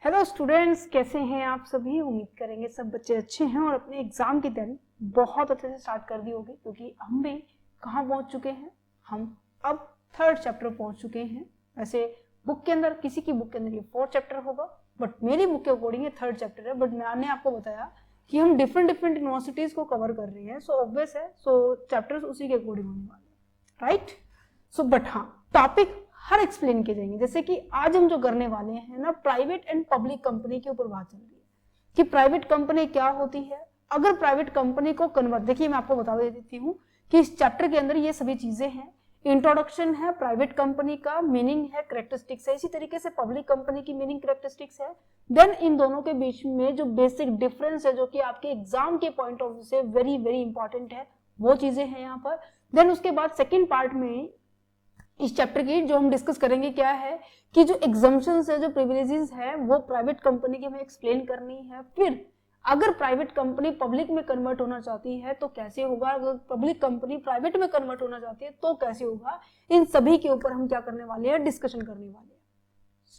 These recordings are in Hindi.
हेलो स्टूडेंट्स, कैसे हैं आप सभी। उम्मीद करेंगे सब बच्चे अच्छे हैं और अपने एग्जाम की तैयारी बहुत अच्छे से स्टार्ट कर दी होगी, क्योंकि हम भी कहाँ पहुंच चुके हैं, हम अब थर्ड चैप्टर पहुंच चुके हैं। वैसे बुक के अंदर, किसी की बुक के अंदर ये फोर्थ चैप्टर होगा, बट मेरी बुक के अकॉर्डिंग ये थर्ड चैप्टर है। बट मैंने आपको बताया कि हम डिफरेंट यूनिवर्सिटीज को कवर कर रहे हैं, सो ऑब्वियस है, सो चैप्टर्स उसी के अकॉर्डिंग होने वाले हैं, राइट। सो बट हाँ, टॉपिक हर एक्सप्लेन किए जाएंगे। जैसे कि आज हम जो करने वाले हैं ना, प्राइवेट एंड पब्लिक कंपनी के ऊपर बात चल रही है कि प्राइवेट कंपनी क्या होती है। अगर प्राइवेट कंपनी को कन्वर्ट, देखिए मैं आपको बता देती हूँ कि इस चैप्टर के अंदर ये सभी चीजें हैं। इंट्रोडक्शन है प्राइवेट कंपनी का, मीनिंग है, कैरेक्टरिस्टिक्स है, इसी तरीके से पब्लिक कंपनी की मीनिंग, कैरेक्टरिस्टिक्स है। देन इन दोनों के बीच में जो बेसिक डिफरेंस है, जो कि आपके एग्जाम के पॉइंट ऑफ व्यू से वेरी वेरी इंपॉर्टेंट है, वो चीजें हैं यहाँ पर। देन उसके बाद सेकेंड पार्ट में इस चैप्टर की जो हम डिस्कस करेंगे क्या है कि जो एग्जम्पशंस है, जो प्रिविलेजेस है, वो प्राइवेट कंपनी की हमें एक्सप्लेन करनी है। फिर अगर प्राइवेट कंपनी पब्लिक में कन्वर्ट होना चाहती है तो कैसे होगा, अगर पब्लिक कंपनी प्राइवेट में कन्वर्ट होना चाहती है तो कैसे होगा, इन सभी के ऊपर हम क्या करने वाले हैं, डिस्कशन करने वाले हैं।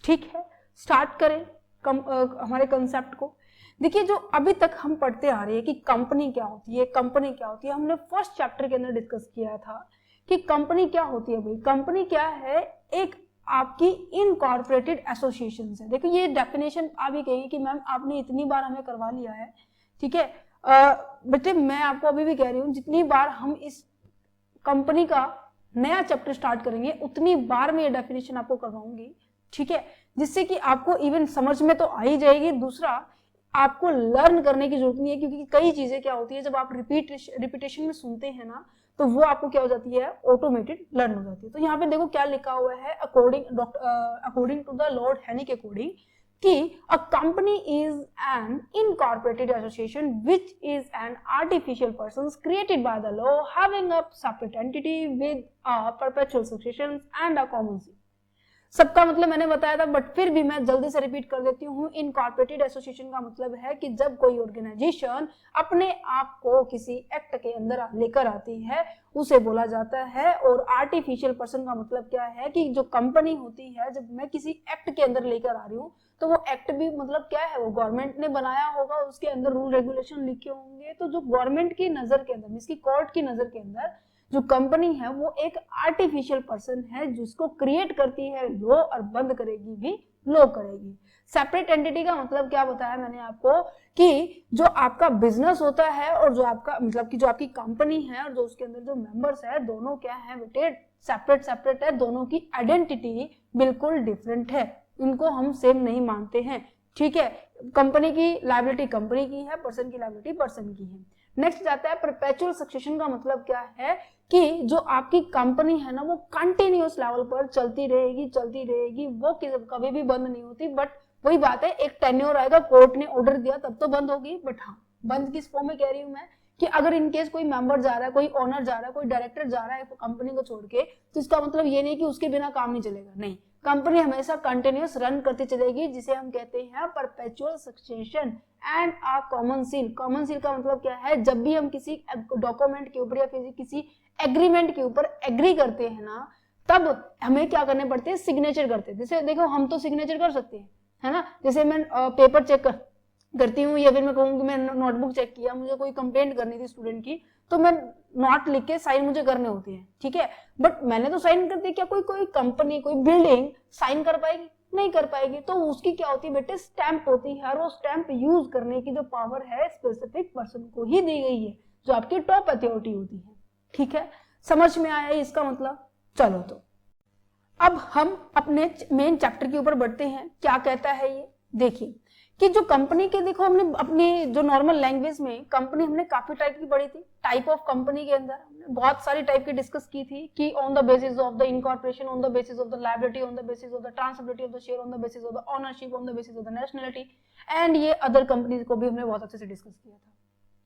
ठीक है, स्टार्ट करें हमारे कंसेप्ट को। देखिए, जो अभी तक हम पढ़ते आ रहे हैं कि कंपनी क्या होती है, कंपनी क्या होती है, हमने फर्स्ट चैप्टर के अंदर डिस्कस किया था कि कंपनी क्या होती है। भाई कंपनी क्या है, एक आपकी इनकॉर्पोरेटेड एसोसिएशन है। देखो ये डेफिनेशन आप ही कहेंगे कि मैम आपने इतनी बार हमें करवा लिया है, ठीक है। बेटे मैं आपको अभी भी कह रही हूँ, जितनी बार हम इस कंपनी का नया चैप्टर स्टार्ट करेंगे उतनी बार मैं ये डेफिनेशन आपको करवाऊंगी, ठीक है, जिससे कि आपको इवन समझ में तो आ ही जाएगी। दूसरा, आपको लर्न करने की जरूरत नहीं है, क्योंकि कई चीजें क्या होती है, जब आप रिपीटेशन में सुनते हैं ना, तो वो आपको क्या हो जाती है, ऑटोमेटेड लर्न हो जाती है। तो यहाँ पे देखो क्या लिखा हुआ है, अकॉर्डिंग टू द लॉर्ड हेनी के अकॉर्डिंग कि a company is an incorporated association which is an artificial person created by the law having a separate entity with a perpetual succession and a common seal. सबका मतलब मैंने बताया था, बट फिर भी मैं जल्दी से रिपीट कर देती हूँ। इनकॉर्पोरेटेड एसोसिएशन का मतलब है कि जब कोई ऑर्गेनाइजेशन अपने आप को किसी एक्ट के अंदर लेकर आती है उसे बोला जाता है। और आर्टिफिशियल पर्सन का मतलब क्या है कि जो कंपनी होती है, जब मैं किसी एक्ट के अंदर लेकर आ रही हूँ तो वो एक्ट भी मतलब क्या है, वो गवर्नमेंट ने बनाया होगा, उसके अंदर रूल रेगुलेशन लिखे होंगे। तो जो गवर्नमेंट की नजर के अंदर, इसकी कोर्ट की नजर के अंदर जो कंपनी है वो एक आर्टिफिशियल पर्सन है, जिसको क्रिएट करती है लॉ और बंद करेगी भी लॉ करेगी। सेपरेट एंटिटी का मतलब क्या बताया मैंने आपको कि जो आपका बिजनेस होता है और जो आपका मतलब कि जो आपकी कंपनी है और जो उसके अंदर जो मेंबर्स है, दोनों क्या है बेटे, सेपरेट है। दोनों की आइडेंटिटी बिल्कुल डिफरेंट है, इनको हम सेम नहीं मानते हैं, ठीक है। कंपनी की लायबिलिटी कंपनी की है, पर्सन की लायबिलिटी पर्सन की है। नेक्स्ट जाता है परपेचुअल सक्सेशन का मतलब क्या है कि जो आपकी कंपनी है ना, वो कंटिन्यूअस लेवल पर चलती रहेगी, वो कभी भी बंद नहीं होती। बट वही बात है, एक टेन्योर आएगा, कोर्ट ने ऑर्डर दिया तब तो बंद होगी। बट हाँ, बंद किस फॉर्म में कह रही हूं मैं कि अगर इनकेस कोई मेंबर जा रहा है, कोई ओनर जा रहा है, कोई डायरेक्टर जा रहा है कंपनी को छोड़ के, तो इसका मतलब ये नहीं कि उसके बिना काम नहीं चलेगा, नहीं, कंपनी हमेशा कंटिन्यूअस रन करती चलेगी, जिसे हम कहते हैं perpetual succession and a common seal. Common seal का मतलब क्या है, जब भी हम किसी डॉक्यूमेंट के ऊपर या फिर किसी एग्रीमेंट के ऊपर एग्री करते हैं ना, तब हमें क्या करने पड़ते हैं, सिग्नेचर करते हैं। जैसे देखो हम तो सिग्नेचर कर सकते हैं, है ना। जैसे मैं पेपर चेक करती हूँ या फिर मैं कहूँ कि मैं नोटबुक चेक किया, मुझे कोई कंप्लेंट करनी थी स्टूडेंट की, तो मैं नोट लिख के साइन मुझे करने होते हैं, ठीक है। बट मैंने तो साइन कर दिया, क्या कोई कंपनी, कोई बिल्डिंग साइन कर पाएगी? नहीं कर पाएगी। तो उसकी क्या होती है बेटे, स्टैंप होती है, और वो स्टैंप यूज करने की जो पावर है स्पेसिफिक पर्सन को ही दी गई है, जो आपकी टॉप अथॉरिटी होती है, ठीक है। समझ में आया इसका मतलब? चलो, तो अब हम अपने मेन चैप्टर के ऊपर बढ़ते हैं। क्या कहता है ये, देखिए कि जो कंपनी के, देखो हमने अपनी जो नॉर्मल लैंग्वेज में कंपनी हमने काफी टाइप की पढ़ी थी। टाइप ऑफ कंपनी के अंदर हमने बहुत सारी टाइप की डिस्कस की थी कि on the basis of the incorporation, on the basis of the liability, on the basis of the transferability of the share, on the basis of the ownership, on the basis of the nationality, and ये अदर कंपनीज को भी हमने बहुत अच्छे से डिस्कस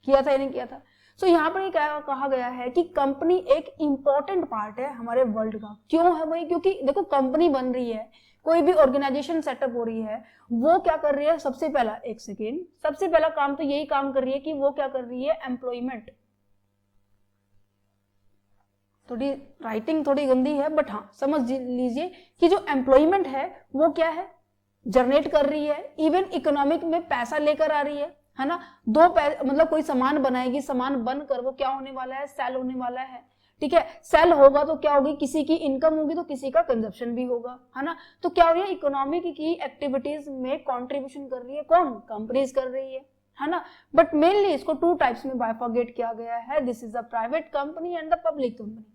किया था या नहीं किया था। सो यहाँ पर क्या कहा गया है कि कंपनी एक इंपॉर्टेंट पार्ट है हमारे वर्ल्ड का। क्यों है भाई? क्योंकि देखो कंपनी बन रही है, कोई भी ऑर्गेनाइजेशन सेटअप हो रही है, वो क्या कर रही है, सबसे पहला काम तो यही काम कर रही है कि वो क्या कर रही है, एम्प्लॉयमेंट। थोड़ी राइटिंग थोड़ी गंदी है, बट हाँ समझ लीजिए कि जो एम्प्लॉयमेंट है वो क्या है, जनरेट कर रही है, इवन इकोनॉमिक में पैसा लेकर आ रही है ना। मतलब कोई सामान बनाएगी, सामान बनकर वो क्या होने वाला है, सेल होने वाला है, ठीक है। सेल होगा तो क्या होगी, किसी की इनकम होगी तो किसी का कंजप्शन भी होगा, है ना। तो क्या हो रही है, इकोनॉमिक की एक्टिविटीज में कंट्रीब्यूशन कर रही है कौन, कंपनीज कर रही है ना। बट मेनली इसको टू टाइप्स में बाइफर्गेट किया गया है, this is the private company and the public company.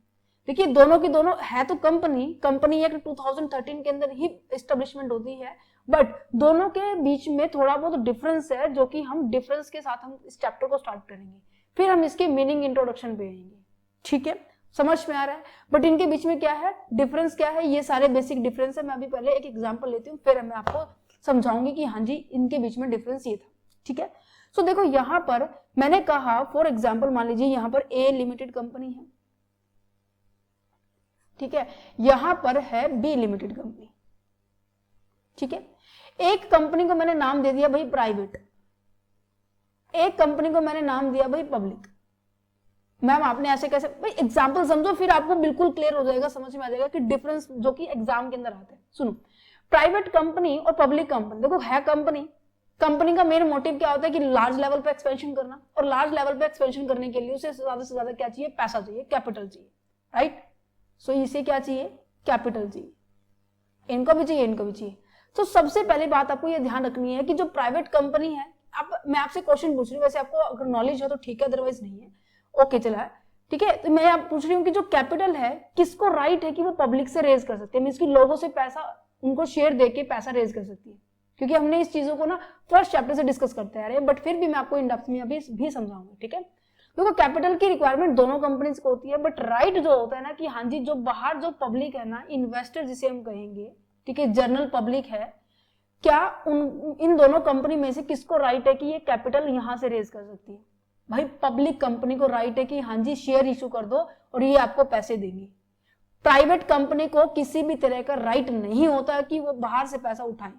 देखिए दोनों की दोनों है तो कंपनी एक्ट 2013 के अंदर ही एस्टेब्लिशमेंट होती है, बट दोनों के बीच में थोड़ा बहुत डिफरेंस है, जो कि हम डिफरेंस के साथ हम इस चैप्टर को स्टार्ट करेंगे, फिर हम इसके मीनिंग इंट्रोडक्शन पे आएंगे, ठीक है। समझ में आ रहा है, बट इनके बीच में क्या है, डिफरेंस क्या है, ये सारे बेसिक डिफरेंस है। मैं अभी पहले एक एग्जांपल लेती हूँ, फिर मैं आपको समझाऊंगी कि हाँ जी इनके बीच में डिफरेंस ये था, ठीक है। सो देखो यहां पर मैंने कहा फॉर एग्जाम्पल, मान लीजिए यहां पर ए लिमिटेड कंपनी है, ठीक है, यहां पर है बी लिमिटेड कंपनी, ठीक है। एक कंपनी को मैंने नाम दे दिया भाई प्राइवेट, एक कंपनी को मैंने नाम दिया भाई पब्लिक। मैम आपने ऐसे कैसे, भाई एग्जांपल समझो फिर आपको बिल्कुल क्लियर हो जाएगा, समझ में आ जाएगा कि डिफरेंस जो कि एग्जाम के अंदर आता है। सुनो, प्राइवेट कंपनी और पब्लिक कंपनी, देखो है कंपनी का मेन मोटिव क्या होता है कि लार्ज लेवल पे एक्सपेंशन करना, और लार्ज लेवल पे एक्सपेंशन करने के लिए उसे ज्यादा से ज्यादा क्या चाहिए, पैसा चाहिए, कैपिटल चाहिए, राइट। सो इसे क्या चाहिए, कैपिटल चाहिए, इनको भी चाहिए, इनको भी चाहिए। तो सबसे पहली बात आपको ये ध्यान रखनी है कि जो प्राइवेट कंपनी है, मैं आपसे क्वेश्चन पूछ रही हूँ, वैसे आपको अगर नॉलेज हो तो ठीक है, अदरवाइज नहीं है, ओके चला, ठीक है। तो मैं आप पूछ रही हूँ कि जो कैपिटल है किसको राइट है कि वो पब्लिक से रेज कर सकते हैं, मींस कि लोगों से पैसा, उनको शेयर देके पैसा रेज कर सकती है, क्योंकि हमने इस चीजों को ना फर्स्ट चैप्टर से डिस्कस करते आ रहे हैं, बट फिर भी मैं आपको इन डेप्थ में अभी भी समझाऊंगा, ठीक है। देखो कैपिटल की रिक्वायरमेंट दोनों कंपनीज को होती है, बट राइट जो होता है ना कि हाँ जी जो बाहर जो पब्लिक है ना, इन्वेस्टर जिसे हम कहेंगे, ठीक है, जनरल पब्लिक है, क्या इन दोनों कंपनी में से किसको राइट है कि ये कैपिटल यहां से रेज कर सकती है, भाई पब्लिक कंपनी को राइट है कि हाँ जी शेयर इशू कर दो और ये आपको पैसे देंगी। प्राइवेट कंपनी को किसी भी तरह का राइट नहीं होता कि वो बाहर से पैसा उठाए,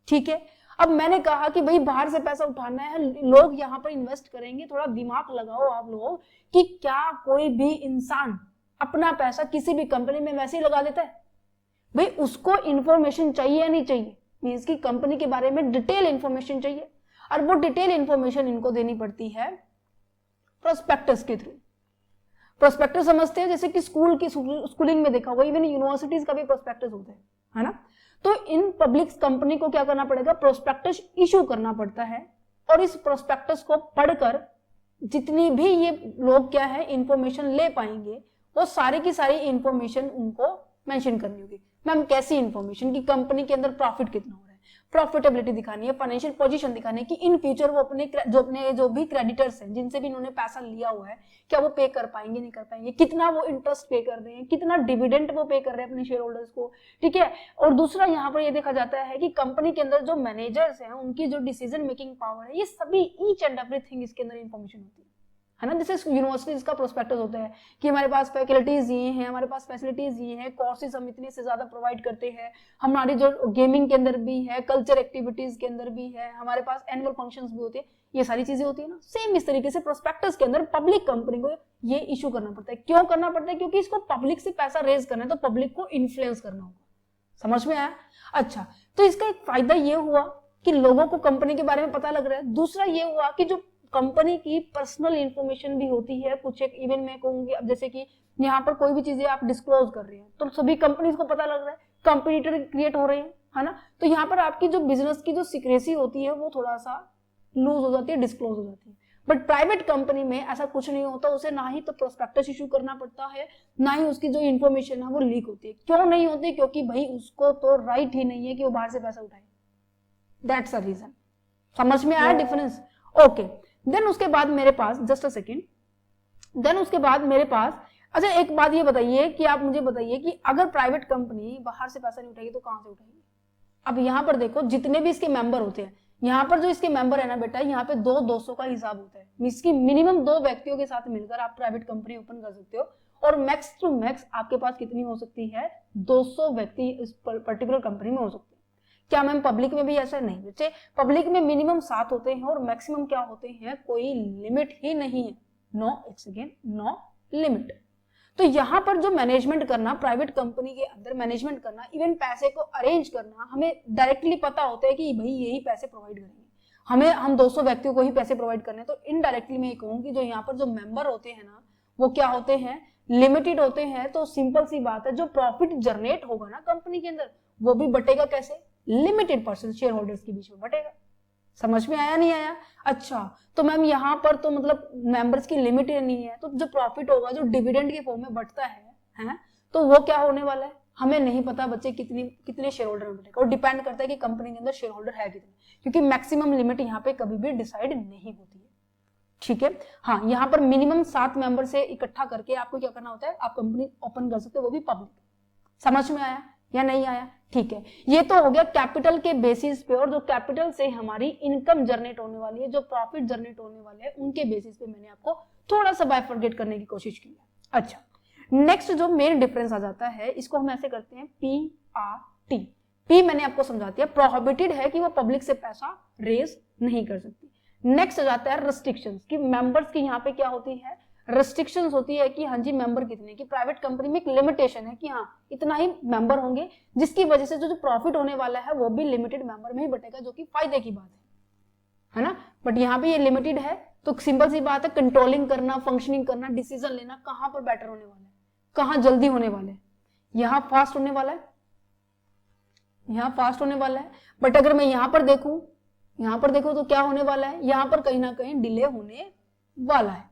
ठीक है। अब मैंने कहा कि भाई बाहर से पैसा उठाना है, लोग यहां पर इन्वेस्ट करेंगे, थोड़ा दिमाग लगाओ आप लोग कि क्या कोई भी इंसान अपना पैसा किसी भी कंपनी में वैसे ही लगा देता है, भाई उसको इंफॉर्मेशन चाहिए या नहीं चाहिए, मींस की कंपनी के बारे में डिटेल इंफॉर्मेशन चाहिए, और वो डिटेल इंफॉर्मेशन इनको देनी पड़ती है प्रोस्पेक्टस के थ्रू। प्रोस्पेक्टस समझते हैं जैसे कि स्कूलिंग में देखा होगा, इवन यूनिवर्सिटीज का भी प्रोस्पेक्टस होता है ना। तो इन पब्लिक कंपनी को क्या करना पड़ेगा, प्रोस्पेक्टस इशू करना पड़ता है, और इस प्रोस्पेक्टस को पढ़कर जितनी भी ये लोग क्या है इंफॉर्मेशन ले पाएंगे, वो सारी की सारी इंफॉर्मेशन उनको मेंशन करनी होगी। मैम कैसी इंफॉर्मेशन, कि कंपनी के अंदर प्रॉफिट कितना हो रहा है, प्रॉफिटेबिलिटी दिखानी है, फाइनेंशियल पोजीशन दिखानी है, कि इन फ्यूचर वो अपने जो भी क्रेडिटर्स हैं जिनसे भी इन्होंने पैसा लिया हुआ है, क्या वो पे कर पाएंगे, नहीं कर पाएंगे, कितना वो इंटरेस्ट पे कर रहे हैं, कितना डिविडेंड वो पे कर रहे हैं अपने शेयर होल्डर्स को, ठीक है। और दूसरा यहाँ पर ये देखा जाता है कि कंपनी के अंदर जो मैनेजर्स हैं उनकी जो डिसीजन मेकिंग पावर है, ये सभी ईच एंड एवरीथिंग इसके अंदर इंफॉर्मेशन होती है ना। जैसे यूनिवर्सिटीज का प्रोस्पेक्टस होता है कि हमारे पास फैकल्टीज ये हैं, हमारे पास फैसिलिटीज ये हैं, कोर्सेज हम इतने से ज्यादा प्रोवाइड करते हैं, हमारी जो गेमिंग के अंदर भी है, कल्चर एक्टिविटीज के अंदर भी है, हमारे पास एनुअल फंक्शंस भी होते हैं, ये सारी चीजें होती है ना। सेम इस तरीके से प्रोस्पेक्टस के अंदर पब्लिक कंपनी को ये इशू करना पड़ता है। क्यों करना पड़ता है, क्योंकि इसको पब्लिक से पैसा रेज करना है, तो पब्लिक को इन्फ्लुएंस करना होगा। समझ में आया? अच्छा, तो इसका एक फायदा ये हुआ कि लोगों को कंपनी के बारे में पता लग रहा है। दूसरा ये हुआ कि जो कंपनी की पर्सनल इंफॉर्मेशन भी होती है कुछ एक, इवन मैं कहूंगी अब जैसे कि यहाँ पर कोई भी चीजें आप डिस्क्लोज कर रहे हैं तो सभी कंपनीज को पता लग रहा है, कंपटीटर क्रिएट हो रहे हैं, है ना। तो यहाँ पर आपकी जो बिजनेस की जो सीक्रेसी होती है वो थोड़ा सा लूज हो जाती है, डिस्क्लोज हो जाती है। बट प्राइवेट कंपनी में ऐसा कुछ नहीं होता, उसे ना ही तो प्रोस्पेक्टस इशू करना पड़ता है, ना ही उसकी जो इन्फॉर्मेशन है वो लीक होती है। क्यों नहीं होती? क्योंकि भाई उसको तो राइट ही नहीं है कि वो बाहर से पैसा उठाए। That's the reason. समझ में आया डिफरेंस? ओके, देन उसके बाद मेरे पास जस्ट अ सेकेंड, देन उसके बाद मेरे पास, अच्छा एक बात ये बताइए कि आप मुझे बताइए कि अगर प्राइवेट कंपनी बाहर से पैसा नहीं उठाएगी तो कहां से उठाएगी? अब यहाँ पर देखो जितने भी इसके मेंबर होते हैं, यहाँ पर जो इसके मेंबर है ना बेटा, यहाँ पे 200 का हिसाब होता है, इसकी मिनिमम 2 व्यक्तियों के साथ मिलकर आप प्राइवेट कंपनी ओपन कर सकते हो, और मैक्स टू मैक्स आपके पास कितनी हो सकती है? 200 व्यक्ति इस पर्टिकुलर कंपनी में हो सकते हैं। क्या मैम पब्लिक में भी ऐसा? नहीं बच्चे, पब्लिक में मिनिमम 7 होते हैं और मैक्सिमम क्या होते हैं? कोई लिमिट ही नहीं है। No, it's again no limit. तो यहाँ पर जो मैनेजमेंट करना, प्राइवेट कंपनी के अंदर मैनेजमेंट करना, इवन पैसे को अरेंज करना, हमें डायरेक्टली पता होता है कि भाई यही पैसे प्रोवाइड करेंगे, हम 200 व्यक्तियों को ही पैसे प्रोवाइड करने। तो इनडायरेक्टली मैं ये कहूँ कि जो यहाँ पर जो मेंबर होते हैं ना, वो क्या होते हैं, लिमिटेड होते हैं। तो सिंपल सी बात है, जो प्रॉफिट जनरेट होगा ना कंपनी के अंदर, वो भी बटेगा कैसे, लिमिटेड परसेंट शेयर होल्डर्स के बीच में बटेगा। समझ में आया नहीं आया? अच्छा, तो मैम यहाँ पर तो मतलब मेंबर्स की लिमिटेड नहीं है, तो जो प्रॉफिट होगा जो डिविडेंड के फॉर्म में बटता है, तो वो क्या होने वाला है, हमें नहीं पता बच्चे कितने शेयर होल्डर में बटेगा, और डिपेंड करता है कि कंपनी के अंदर शेयर होल्डर है कितने, क्योंकि मैक्सिमम लिमिट यहाँ पे कभी भी डिसाइड नहीं होती है। ठीक है, हाँ, यहाँ पर मिनिमम 7 मेंबर से इकट्ठा करके आपको क्या करना होता है, आप कंपनी ओपन कर सकते हो, वो भी पब्लिक। समझ में आया या नहीं आया? ठीक है, ये तो हो गया कैपिटल के बेसिस पे, और जो कैपिटल से हमारी इनकम जनरेट होने वाली है, जो प्रॉफिट जनरेट होने वाले हैं, उनके बेसिस पे मैंने आपको थोड़ा सा बाइफरगेट करने की कोशिश की है। अच्छा, नेक्स्ट जो मेन डिफरेंस आ जाता है, इसको हम ऐसे करते हैं PRT। P मैंने आपको समझा दिया, प्रोहिबिटेड है कि वो पब्लिक से पैसा रेज नहीं कर सकती। नेक्स्ट आ जाता है रिस्ट्रिक्शंस, कि मेंबर्स की यहाँ पे क्या होती है, रिस्ट्रिक्शंस होती है कि हाँ जी मेंबर कितने की, प्राइवेट कंपनी में एक लिमिटेशन है कि हाँ इतना ही मेंबर होंगे, जिसकी वजह से जो प्रॉफिट होने वाला है वो भी लिमिटेड मेंबर में ही बटेगा, जो कि फायदे की बात है ना। बट यहाँ पे ये लिमिटेड है, तो सिंपल सी बात है, कंट्रोलिंग करना, फंक्शनिंग करना, डिसीजन लेना कहाँ पर बेटर होने वाला है, कहाँ जल्दी होने वाले, यहाँ फास्ट होने वाला है, यहाँ फास्ट होने वाला है। बट अगर मैं यहाँ पर देखूं तो क्या होने वाला है, यहाँ पर कहीं ना कहीं डिले होने वाला है।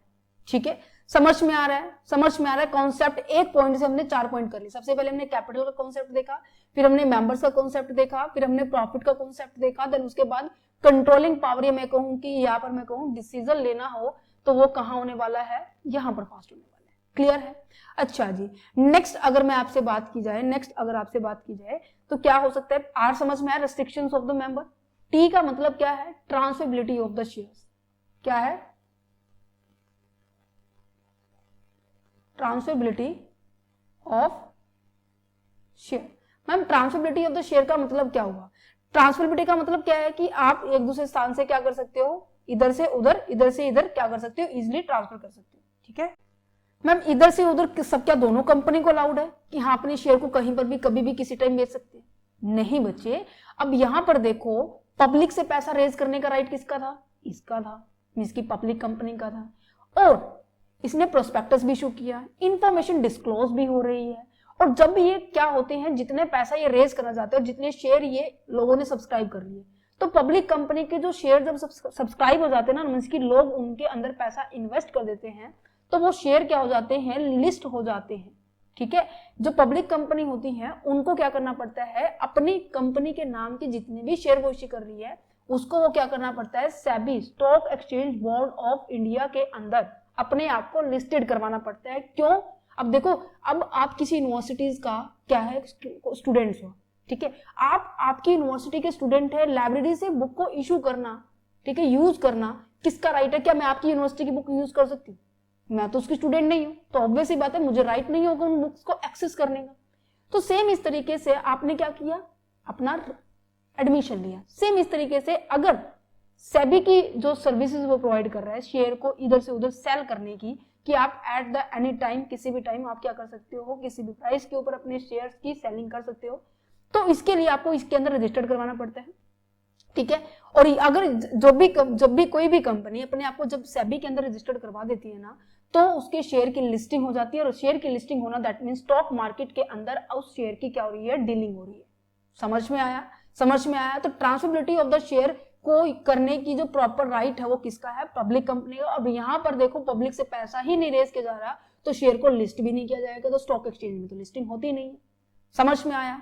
ठीक है, समझ में आ रहा है कॉन्सेप्ट। एक पॉइंट से हमने 4 पॉइंट कर ली। सबसे पहले हमने कैपिटल का कॉन्सेप्ट देखा, फिर हमने मेंबर्स का कॉन्सेप्ट देखा, फिर हमने प्रॉफिट का कॉन्सेप्ट देखा, देन उसके बाद कंट्रोलिंग पावर, या मैं कहूं कि यहाँ पर मैं कहूं डिसीजन लेना हो तो वो कहाँ होने वाला है, यहाँ पर फास्ट होने वाला है। क्लियर है? अच्छा जी, नेक्स्ट अगर आपसे बात की जाए तो क्या हो सकता है, आर समझ में आया, restrictions of the member. T का मतलब क्या है, ट्रांसफरेबिलिटी ऑफ द शेयर्स। क्या है? Transferability of share. Ma'am transferability of the share का मतलब क्या हुआ? ट्रांसफरेबिलिटी का मतलब क्या है कि आप एक दूसरे स्थान से क्या कर सकते हो, इधर से उधर, इधर से इधर क्या कर सकते हो, इजिली ट्रांसफर कर सकते हो। ठीक है मैम, इधर से उधर सब क्या दोनों कंपनी को अलाउड है कि हाँ अपने शेयर को कहीं पर भी कभी भी किसी टाइम बेच सकते हैं? नहीं बच्चे, अब यहां पर देखो, पब्लिक से पैसा रेज करने का राइट किसका था, इसका था, इसकी पब्लिक कंपनी का था, और इसने प्रोस्पेक्टस भी इशू किया, इंफॉर्मेशन डिस्क्लोज भी हो रही है। और जब ये क्या होते हैं, जितने पैसा ये रेज करना चाहते हैं, जितने शेयर ये लोगों ने सब्सक्राइब कर लिए, तो पब्लिक कंपनी के जो शेयर जब सब्सक्राइब हो जाते हैं ना, मींस कि लोग उनके अंदर पैसा इन्वेस्ट कर देते हैं, तो वो शेयर क्या हो जाते हैं, लिस्ट हो जाते हैं। ठीक है, जो पब्लिक कंपनी होती है उनको क्या करना पड़ता है, अपनी कंपनी के नाम के जितने भी शेयर वो इश्यू कर रही है, उसको वो क्या करना पड़ता है, SEBI stock exchange board of India के अंदर अपने आप को लिस्टेड करवाना पड़ता है। क्यों? अब देखो, अब आप किसी यूनिवर्सिटीज का क्या है, स्टूडेंट्स हो, ठीक है, आपकी यूनिवर्सिटी के स्टूडेंट है, लाइब्रेरी से बुक को इशू करना, ठीक है, यूज करना किसका राइट है? क्या मैं आपकी यूनिवर्सिटी की बुक यूज कर सकती हूँ? मैं तो उसकी स्टूडेंट नहीं हूं, तो ऑब्वियस ही बात है मुझे राइट नहीं होगा उन बुक्स को एक्सेस करने का। तो सेम इस तरीके से आपने क्या किया, अपना एडमिशन लिया। सेम इस तरीके से अगर सेबी की जो सर्विसेज वो प्रोवाइड कर रहा है शेयर को इधर से उधर सेल करने की, कि आप एट द एनी टाइम, किसी भी टाइम आप क्या कर सकते हो, किसी भी प्राइस के ऊपर अपने शेयर्स की सेलिंग कर सकते हो, तो इसके लिए आपको इसके अंदर रजिस्टर्ड करवाना पड़ता है। ठीक है, और अगर जब भी कोई भी कंपनी अपने आप को जब सेबी के अंदर रजिस्टर्ड करवा देती है ना, तो उसके शेयर की लिस्टिंग हो जाती है, और शेयर की लिस्टिंग होना दैट मीन स्टॉक मार्केट के अंदर उस शेयर की क्या हो रही है, डीलिंग हो रही है। समझ में आया? तो ट्रांसफरेबिलिटी ऑफ द शेयर को करने की जो प्रॉपर राइट है वो किसका है, पब्लिक कंपनी का। अब यहाँ पर देखो, पब्लिक से पैसा ही नहीं रेज किया जा रहा, तो शेयर को लिस्ट भी नहीं किया जाएगा, तो स्टॉक एक्सचेंज में तो लिस्टिंग होती नहीं है। समझ में आया?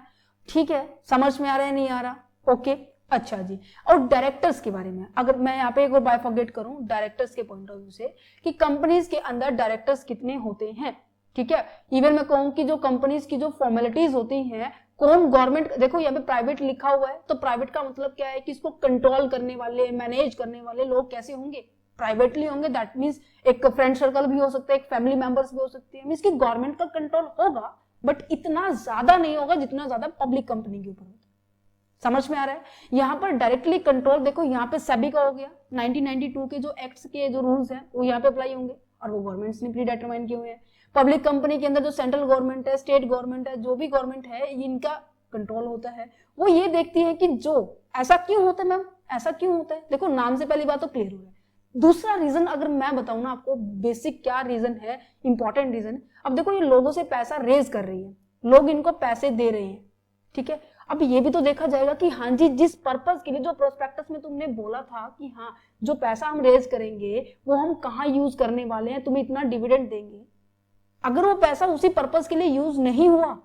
ठीक है, समझ में आ रहा है, नहीं आ रहा? ओके, अच्छा जी। और डायरेक्टर्स के बारे में अगर मैं यहाँ पे एक और बाइफरगेट करूं डायरेक्टर्स के पॉइंट ऑफ व्यू से, कि कंपनीज के अंदर डायरेक्टर्स कितने होते हैं। ठीक है, इवन मैं कहूं कि जो कंपनीज की जो फॉर्मेलिटीज होती हैं, कौन गवर्नमेंट, देखो यहाँ पे प्राइवेट लिखा हुआ है, तो प्राइवेट का मतलब क्या है कि इसको कंट्रोल करने वाले, मैनेज करने वाले लोग कैसे होंगे, प्राइवेटली होंगे। दैट मीन्स एक फ्रेंड सर्कल भी हो सकता है, एक फैमिली मेंबर्स भी हो सकते हैं, मीन्स की गवर्नमेंट का कंट्रोल होगा, बट इतना ज्यादा नहीं होगा जितना ज्यादा पब्लिक कंपनी के ऊपर होता है। समझ में आ रहा है? यहाँ पर डायरेक्टली कंट्रोल देखो, यहाँ पे सेबी का हो गया, 1992 के जो एक्ट्स के जो रूल्स हैं वो यहाँ पे अप्लाई होंगे, और वो गवर्नमेंट्स ने प्री डिटरमाइन किए हुए हैं। पब्लिक कंपनी के अंदर जो सेंट्रल गवर्नमेंट है, स्टेट गवर्नमेंट है, जो भी गवर्नमेंट है, इनका कंट्रोल होता है। वो ये देखती है कि जो ऐसा क्यों होता है मैम, ऐसा क्यों होता है, देखो नाम से पहली बात तो क्लियर हो रहा है। दूसरा रीजन अगर मैं बताऊं ना आपको, बेसिक क्या रीजन है, इंपॉर्टेंट रीजन, अब देखो ये लोगों से पैसा रेज कर रही है, लोग इनको पैसे दे रहे हैं, ठीक है। अब ये भी तो देखा जाएगा कि हाँ जी, जिस पर्पस के लिए, जो प्रोस्पेक्टस में तुमने बोला था कि हाँ जो पैसा हम रेज करेंगे वो हम कहाँ यूज करने वाले हैं, तुम्हें इतना डिविडेंड देंगे, अगर वो पैसा उसी पर्पस के लिए यूज नहीं हुआ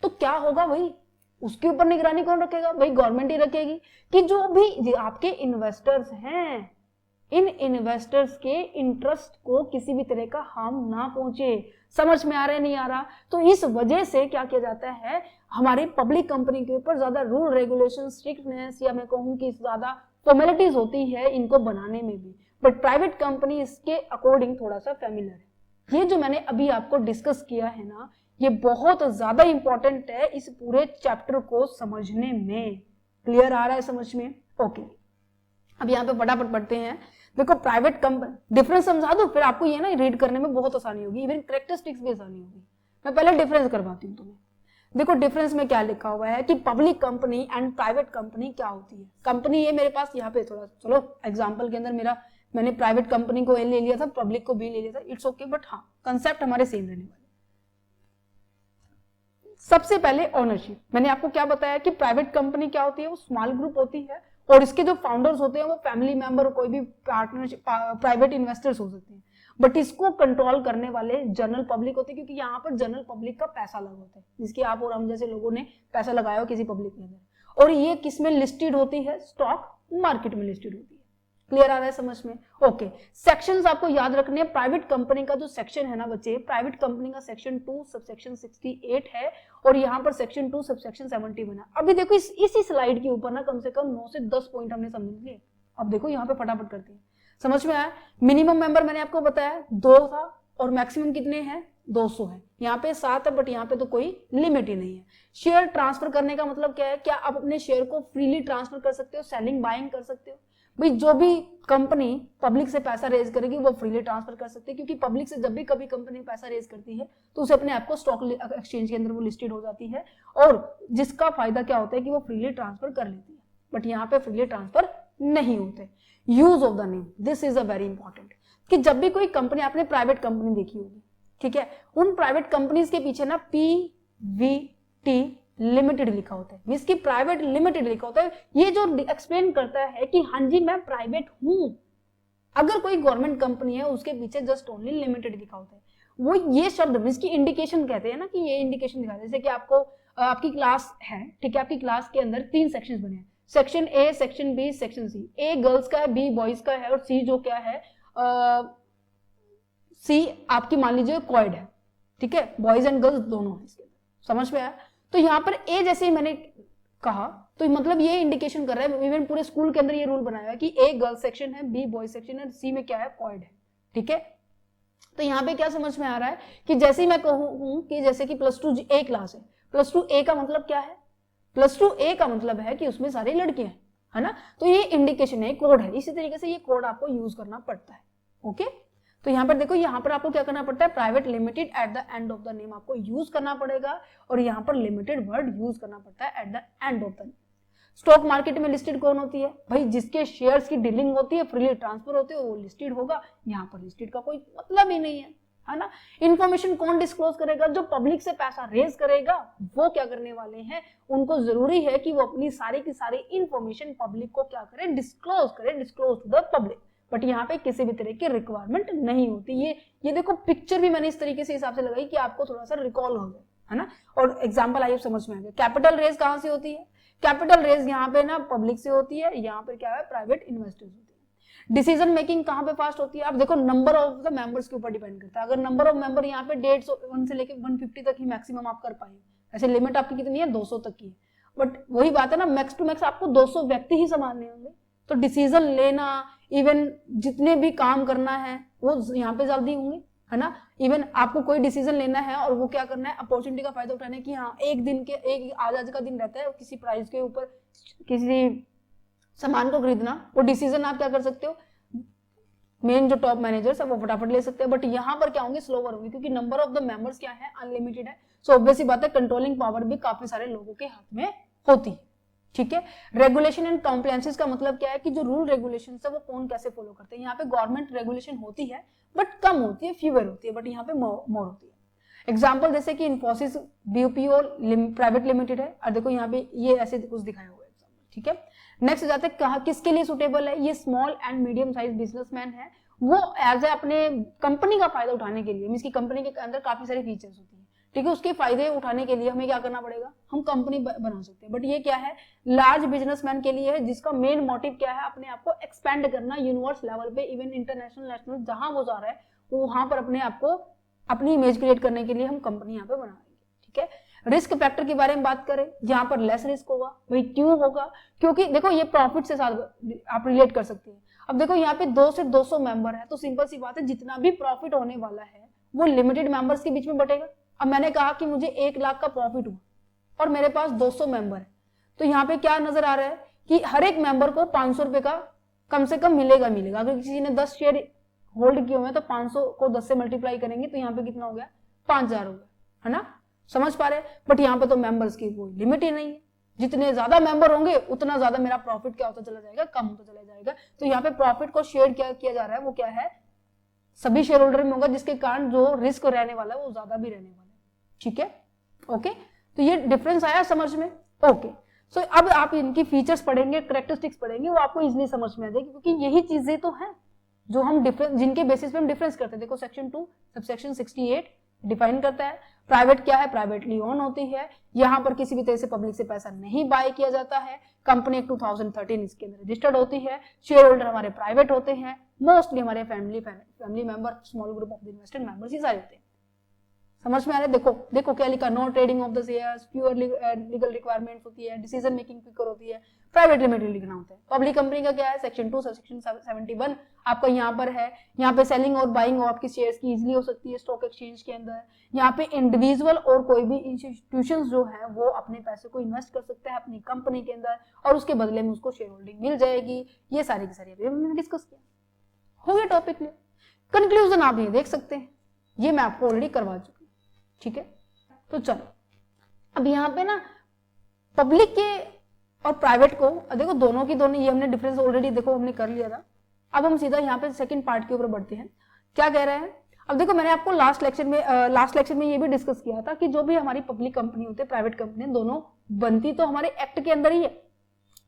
तो क्या होगा भाई, उसके ऊपर निगरानी कौन रखेगा, भाई गवर्नमेंट ही रखेगी। कि जो भी आपके इन्वेस्टर्स हैं, इन इन्वेस्टर्स के इंटरेस्ट को किसी भी तरह का हार्म ना पहुंचे। समझ में आ रहा है नहीं आ रहा? तो इस वजह से क्या किया जाता है, हमारी पब्लिक कंपनी के ऊपर ज्यादा रूल रेगुलेशन, स्ट्रिक्टनेस, या मैं कहूं कि ज्यादा फॉर्मेलिटीज होती है इनको बनाने में भी। बट प्राइवेट कंपनी इसके अकॉर्डिंग थोड़ा सा फेमिलियर है। ये जो मैंने अभी आपको डिस्कस किया है ना, ये बहुत ज्यादा इंपॉर्टेंट है इस पूरे चैप्टर को समझने में। क्लियर आ रहा है समझ में? ओके, अब यहाँ पे फटाफट पढ़ते हैं। देखो प्राइवेट कंपनी, डिफरेंस समझा दो, फिर आपको ये ना रीड करने में बहुत आसानी होगी, इवन कैरेक्टरिस्टिक्स भी आसानी होगी। मैं पहले डिफरेंस करवाती हूँ तुम्हें। देखो डिफरेंस में क्या लिखा हुआ है कि public company and private company क्या होती है। कंपनी ये मेरे पास यहाँ पे थोड़ा, चलो एग्जाम्पल के अंदर मैंने प्राइवेट कंपनी को ए ले लिया था, पब्लिक को बी ले लिया था, इट्स ओके, बट हाँ कंसेप्ट हमारे सेम रहने वाले। सबसे पहले ओनरशिप, मैंने आपको क्या बताया कि प्राइवेट कंपनी क्या होती है, वो स्मॉल ग्रुप होती है और इसके जो फाउंडर्स होते हैं वो फैमिली मेंबर, कोई भी पार्टनरशिप, प्राइवेट इन्वेस्टर्स हो सकते हैं। बट इसको कंट्रोल करने वाले जनरल पब्लिक होते हैं, क्योंकि यहाँ पर जनरल पब्लिक का पैसा लगा होता है, जिसकी आप और हम जैसे लोगों ने पैसा लगाया हो किसी पब्लिक के अंदर। और ये किस में लिस्टेड होती है, स्टॉक मार्केट में लिस्टेड होती है। क्लियर आ रहा है समझ में? ओके, सेक्शंस आपको याद रखने हैं। प्राइवेट कंपनी का जो सेक्शन है ना बच्चे, प्राइवेट कंपनी का सेक्शन 2 सबसेक्शन 68 है और यहाँ पर सेक्शन 2 सबसेक्शन 71 है। अभी देखो इसी स्लाइड के ऊपर ना कम से कम 9 से 10 पॉइंट हमने समझ लिए। अब देखो यहाँ पे फटाफट करते हैं, समझ में आया? मिनिमम मेंबर मैंने आपको बताया 2 था और मैक्सिमम कितने हैं, 200 है। यहाँ पे 7 है, बट यहाँ पे तो कोई लिमिट ही नहीं है। शेयर ट्रांसफर करने का मतलब क्या है, क्या आप अपने शेयर को फ्रीली ट्रांसफर कर सकते हो, सेलिंग बाइंग कर सकते हो। भाई जो भी कंपनी पब्लिक से पैसा रेज करेगी वो फ्रीली ट्रांसफर कर सकती है, क्योंकि पब्लिक से जब भी कभी कंपनी पैसा रेज करती है तो उसे अपने आप को स्टॉक एक्सचेंज के अंदर वो लिस्टेड हो जाती है, और जिसका फायदा क्या होता है कि वो फ्रीली ट्रांसफर कर लेती है। बट यहाँ पे फ्रीली ट्रांसफर नहीं होते। Use of the name, this is a very important, कि जब भी कोई कंपनी, आपने प्राइवेट कंपनी देखी होगी, ठीक है, उन प्राइवेट कंपनीज के पीछे ना PVT लिमिटेड लिखा होता है, इसकी प्राइवेट लिमिटेड लिखा होता है। ये जो एक्सप्लेन करता है कि हाँ जी मैं प्राइवेट हूं। अगर कोई गवर्नमेंट कंपनी है उसके पीछे जस्ट ओनली लिमिटेड लिखा होता है। वो ये शब्द इसकी इंडिकेशन कहते हैं ना, कि ये इंडिकेशन दिखा, जैसे कि आपको आपकी क्लास है, ठीक है, आपकी क्लास के अंदर 3 सेक्शंस बने हैं, section A, section B, section C. A girls का है, बी बॉयज का है और सी जो क्या है, सी आपकी मान लीजिए क्वाइड है, ठीक है, बॉयज एंड गर्ल्स दोनों है इसके अंदर। समझ में आया? तो यहाँ पर ए जैसे ही मैंने कहा तो मतलब ये इंडिकेशन कर रहा है, इवन पूरे स्कूल के अंदर ये रूल बनाया है कि ए गर्ल्स सेक्शन है, बी बॉयज सेक्शन है, सी में क्या है, क्वाइड है, ठीक है। तो यहाँ पे क्या समझ में आ रहा है कि जैसे ही मैं कहूँ कि जैसे कि +2 ए क्लास है, +2 ए का मतलब क्या है, +2 ए का मतलब है कि उसमें सारी लड़कियां हैं, है ना। तो ये इंडिकेशन है, कोड है, इसी तरीके से ये कोड आपको यूज करना पड़ता है। ओके, तो यहाँ पर देखो, यहाँ पर आपको क्या करना पड़ता है, private limited at the end of the name आपको यूज करना पड़ेगा, और यहाँ पर लिमिटेड वर्ड यूज करना पड़ता है at the end of the name. Stock market में लिस्टेड कौन होती है, भाई जिसके शेयर्स की डीलिंग होती है, फ्रीली ट्रांसफर होते हैं, वो लिस्टेड होगा। यहाँ पर लिस्टेड का कोई मतलब ही नहीं है ना। इंफॉर्मेशन कौन डिस्क्लोज करेगा, जो पब्लिक से पैसा रेज करेगा वो क्या करने वाले हैं, उनको जरूरी है कि वो अपनी सारी की सारी इंफॉर्मेशन पब्लिक को क्या करे, डिस्क्लोज करे, disclose to the public. But यहाँ पे किसी भी तरह की रिक्वायरमेंट नहीं होती। ये देखो पिक्चर भी मैंने इस तरीके से हिसाब से लगाई कि आपको थोड़ा सा रिकॉल हो जाए, है ना। और एग्जांपल आइए समझ में आ गया। कैपिटल रेज कहाँ से होती है, कैपिटल रेज यहाँ पे ना पब्लिक से होती है, यहाँ पे क्या है, प्राइवेट इन्वेस्टर्स होते हैं। डिसीजन मेकिंग कहाँ पे फास्ट होती है, अब देखो नंबर ऑफ द मेंबर्स के ऊपर डिपेंड करता है। अगर नंबर ऑफ मेंबर यहाँ पे 150 से लेकर 150 तक ही मैक्सिमम आप कर पाएंगे, ऐसे लिमिट आपकी कितनी है, 200 तक की है। बट वही बात है ना, मैक्स टू मैक्स आपको 200 व्यक्ति ही संभालने होंगे, तो डिसीजन लेना, इवन जितने भी काम करना है वो यहाँ पे जल्दी होंगे, है ना। इवन आपको कोई डिसीजन लेना है और वो क्या करना है, अपॉर्चुनिटी का फायदा उठाना है कि हाँ एक आज का दिन रहता है, किसी प्राइस के ऊपर किसी सामान को खरीदना, वो डिसीजन आप क्या कर सकते हो, मेन जो टॉप मैनेजर्स है वो फटाफट ले सकते हैं, बट यहाँ पर क्या होंगे, स्लोवर होंगे, क्योंकि नंबर ऑफ द मेंबर्स क्या है, अनलिमिटेड है। सो ऑब्वियस सी बात है, कंट्रोलिंग पावर भी काफी सारे लोगों के हाथ में होती है। ठीक है, रेगुलेशन एंड कॉम्प्लायंसेस का मतलब क्या है कि जो रूल रेगुलेशन है वो कौन कैसे फॉलो करते हैं। यहाँ पे गवर्नमेंट रेगुलेशन होती है बट कम होती है, फ्यूअर होती है, बट यहाँ पे मोर होती है। एग्जाम्पल जैसे कि इन्फोसिस बीपीओ प्राइवेट लिमिटेड है, और देखो यहाँ पे ये ऐसे कुछ दिखाया हुआ है एग्जाम्पल। ठीक है, नेक्स्ट जाते हैं कहा किसके लिए सुटेबल है, ये small and medium size businessman है, वो एज ए अपने कंपनी का फायदा उठाने के लिए, मींस की कंपनी के अंदर काफी सारी फीचर्स होती है, ठीक है, उसके फायदे उठाने के लिए हमें क्या करना पड़ेगा, हम कंपनी बना सकते हैं। बट ये क्या है, लार्ज बिजनेसमैन के लिए है, जिसका मेन मोटिव क्या है, अपने आप को एक्सपेंड करना यूनिवर्स लेवल पे, इवन इंटरनेशनल नेशनल जहां वो जा रहा है वहां पर अपने आप को अपनी इमेज क्रिएट करने के लिए हम कंपनी यहाँ पे बनाएंगे। ठीक है, रिस्क फैक्टर के बारे में बात करें, यहाँ पर लेस रिस्क होगा। भाई क्यों होगा, क्योंकि देखो ये प्रॉफिट से साथ आप रिलेट कर सकते हैं। अब देखो यहाँ पे 2 से 200 मेंबर है, तो सिंपल सी बात है, जितना भी प्रॉफिट होने वाला है वो लिमिटेड मेंबर्स के बीच में बटेगा। अब मैंने कहा कि मुझे 1 लाख का प्रॉफिट हुआ और मेरे पास 200 मेंबर है, तो यहाँ पे क्या नजर आ रहा है कि हर एक मेंबर को 500 रुपए का कम से कम मिलेगा। अगर किसी ने 10 शेयर होल्ड किए हुए हैं तो 500 को 10 से मल्टीप्लाई करेंगे तो यहाँ पे कितना हो गया, 5000 हो गया, है ना, समझ पा रहे। बट यहाँ पे तो मेंबर्स की कोई लिमिट ही नहीं है, जितने ज्यादा मेंबर होंगे उतना ज्यादा मेरा प्रॉफिट क्या होता चला जाएगा, कम होता चला जाएगा। तो यहाँ पे प्रॉफिट को शेयर क्या किया जा रहा है, वो क्या है, सभी शेयर होल्डर में होगा, जिसके कारण जो रिस्क रहने वाला है वो ज्यादा भी रहने वाला है। ठीक है, ओके, तो ये डिफरेंस आया समझ में। ओके, सो अब आप इनकी फीचर्स पढ़ेंगे, कैरेक्टरिस्टिक्स पढ़ेंगे, वो आपको इजीली समझ में आ जाएगी, क्योंकि यही चीजें तो हैं जो हम डिफरेंस, जिनके बेसिस पे हम डिफरेंस करते हैं। देखो सेक्शन 2 सबसेक्शन 68 डिफाइन करता है प्राइवेट क्या है, प्राइवेटली ओन होती है, यहाँ पर किसी भी तरह से पब्लिक से पैसा नहीं बाय किया जाता है, कंपनी 2013 इसके अंदर रजिस्टर्ड होती है, शेयर होल्डर हमारे प्राइवेट होते हैं, मोस्टली हमारे family member, small group of invested members ही सारे होते हैं। समझ में आ रहा है, देखो क्या लिखा, no trading of the shares, pure legal requirements होती है, डिसीजन मेकिंग क्विकर होती है, प्राइवेट लिमिटेड लिखना होता है। पब्लिक कंपनी का क्या है, सेक्शन 2 सेक्शन 71 आपका यहाँ पर है, यहाँ पे सेलिंग और बाइंग आपकी शेयर्स की इजीली हो सकती है स्टॉक एक्सचेंज के अंदर। यहाँ पे इंडिविजुअल और कोई भी इंस्टीट्यूशंस जो है वो अपने पैसे को इन्वेस्ट कर सकते हैं अपनी कंपनी के अंदर, और उसके बदले में उसको शेयर होल्डिंग मिल जाएगी। ये सारी की सारी अभी हमने डिस्कस किया, हो गया टॉपिक क्लियर। कंक्लूजन आप ये देख सकते हैं, ये मैं आपको ऑलरेडी करवा चुकी हूँ। ठीक है, तो चलो अब यहाँ पे ना पब्लिक के और प्राइवेट को देखो, दोनों की दोनों, ये हमने डिफरेंस ऑलरेडी देखो हमने कर लिया था। अब हम सीधा यहाँ पे सेकंड पार्ट के ऊपर बढ़ते हैं, क्या कह रहे हैं। अब देखो मैंने आपको लास्ट लेक्चर में ये भी डिस्कस किया था कि जो भी हमारी पब्लिक कंपनी होती है, प्राइवेट कंपनी, दोनों बनती तो हमारे एक्ट के अंदर ही है,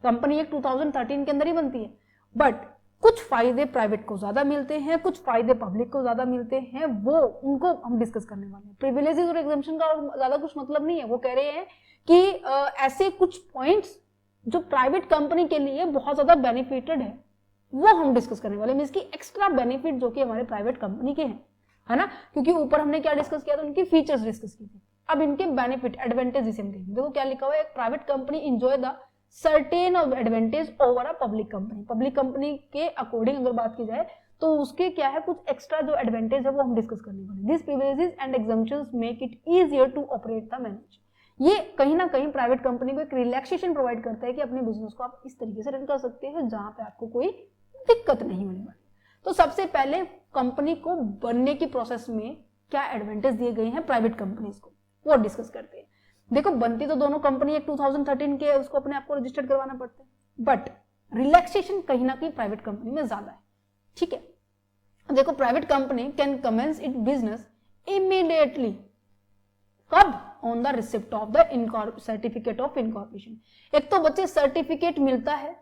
कंपनी एक्ट 2013 के अंदर ही बनती है, बट कुछ फायदे प्राइवेट को ज्यादा मिलते हैं, कुछ फायदे पब्लिक को ज्यादा मिलते हैं, वो उनको हम डिस्कस करने वाले हैं। प्रिविलेजेस और एग्जम्पशन का और ज्यादा कुछ मतलब नहीं है, वो कह रहे हैं कि ऐसे कुछ पॉइंट्स जो प्राइवेट कंपनी के लिए बहुत ज्यादा बेनिफिटेड है वो हम डिस्कस करने वाले हैं, मींस की एक्स्ट्रा बेनिफिट जो कि हमारे प्राइवेट कंपनी के हैं, है ना, क्योंकि ऊपर हमने क्या डिस्कस किया था, उनकी फीचर्स डिस्कस की थी। अब इनके बेनिफिट एडवांटेज जिसे हम कहेंगे, देखो क्या लिखा हुआ है, एक private company enjoy the certain advantage over a public company. Public company के अकॉर्डिंग अगर बात की जाए तो उसके क्या है, कुछ एक्स्ट्रा जो एडवांटेज है वो हम डिस्कस करने वाले। This privileges and exemptions make it easier to operate the manage. ये कहीं ना कहीं प्राइवेट कंपनी को एक रिलैक्सेशन प्रोवाइड करता है कि अपने बिजनेस को आप इस तरीके से रन कर सकते हैं जहां पे आपको कोई दिक्कत नहीं होने वाली। तो सबसे पहले कंपनी को बनने की प्रोसेस में क्या एडवांटेज दिए गए हैं प्राइवेट कंपनीज को, वो डिस्कस करते हैं। देखो बनती तो दोनों कंपनी एक 2013 के, उसको अपने आप को रजिस्टर्ड करवाना पड़ता है, बट रिलैक्सेशन कहीं ना कहीं प्राइवेट कंपनी में ज्यादा है। ठीक है, देखो private company can commence it business immediately, कब, on the receipt of the certificate of incorporation. एक तो बच्चे सर्टिफिकेट मिलता है